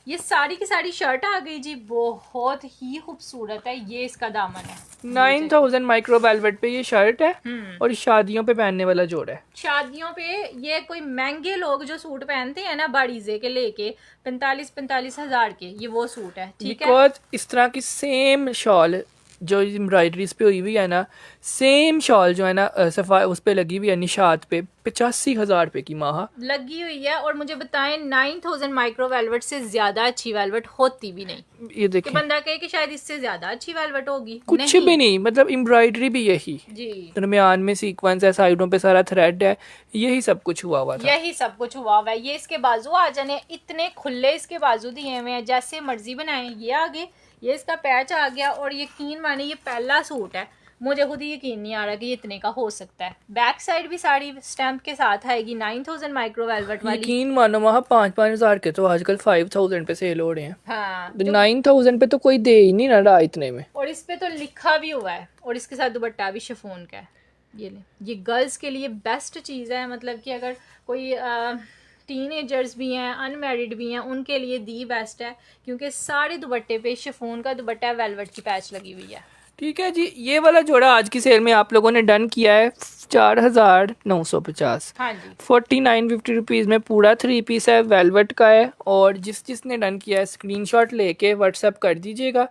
ये सारी की सारी शर्ट आ गई जी, बहुत ही खूबसूरत है। ये इसका दामन है, 9000 माइक्रो वेलवेट पे ये शर्ट है और शादियों पे पहनने वाला जोड़ा है। शादियों पे ये कोई महंगे लोग जो सूट पहनते हैं ना बाड़ीजे के लेके 45-45 हजार के, ये वो सूट है, ठीक है। बिकॉज इस तरह की सेम शॉल जो एम्ब्रॉयडरीज पे हुई हुई है ना, सेम शॉल जो है ना सफाई उस पे लगी हुई है निशात पे 85,000 रुपए की माह लगी हुई है। और मुझे बताएं 9000 माइक्रो वेलवेट से ज्यादा अच्छी वेलवेट होती भी नहीं। ये देखिए, कि बंदा कहे कि शायद इससे ज्यादा अच्छी वेलवेट होगी, कुछ भी नहीं, मतलब एम्ब्रॉयडरी भी यही जी, दरमियान में सीक्वेंस है, साइडों पे सारा थ्रेड है, यही सब कुछ हुआ हुआ था। यही सब कुछ हुआ हुआ है। ये इसके बाजू आ जाने, इतने खुले इसके बाजू दिए हुए हैं, जैसे मर्जी बनाएं। ये आगे, ये इसका पैच आ गया। और यकीन माने ये पहला सूट है, मुझे खुद ही यकीन नहीं आ रहा कि ये इतने का हो सकता है। बैक साइड भी साड़ी स्टैम्प के साथ आएगी, 9000 माइक्रो वेलवेट वाली। यकीन मानो वहाँ 5-5 हजार के तो आजकल 5000 पे सेल हो रहे हैं। हाँ, 9000 पे तो कोई दे ही नहीं रहा इतने में। और इस पे तो लिखा भी हुआ है, और इसके साथ दुपट्टा भी शिफॉन का है। ये ले, ये गर्ल्स के लिए बेस्ट चीज़ है। मतलब कि अगर कोई टीनेजर्स भी हैं, अनमैरिड भी हैं, उनके लिए दी बेस्ट है, क्योंकि सारे दुपट्टे पे शिफॉन का दुपट्टा वेलवेट की पैच लगी हुई है। ठीक है जी, ये वाला जोड़ा आज की सेल में आप लोगों ने डन किया है 4950। हाँ जी, 4950 रुपीज़ में पूरा 3 पीस है, वेलवेट का है। और जिसने डन किया है स्क्रीनशॉट लेके व्हाट्सएप कर दीजिएगा।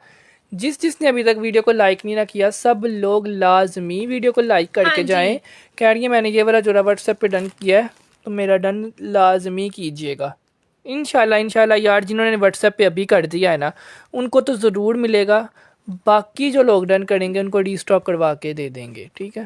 जिसने अभी तक वीडियो को लाइक नहीं ना किया, सब लोग लाजमी वीडियो को लाइक करके हाँ जाएं। कह रही है मैंने ये वाला जोड़ा व्हाट्सएप पे डन किया है, तो मेरा डन लाजमी कीजिएगा। इंशाल्लाह यार, जिन्होंने व्हाट्सएप पे अभी कर दिया है ना, उनको तो ज़रूर मिलेगा। बाकी जो लोग डन करेंगे उनको रीस्टॉक करवा के दे देंगे, ठीक है।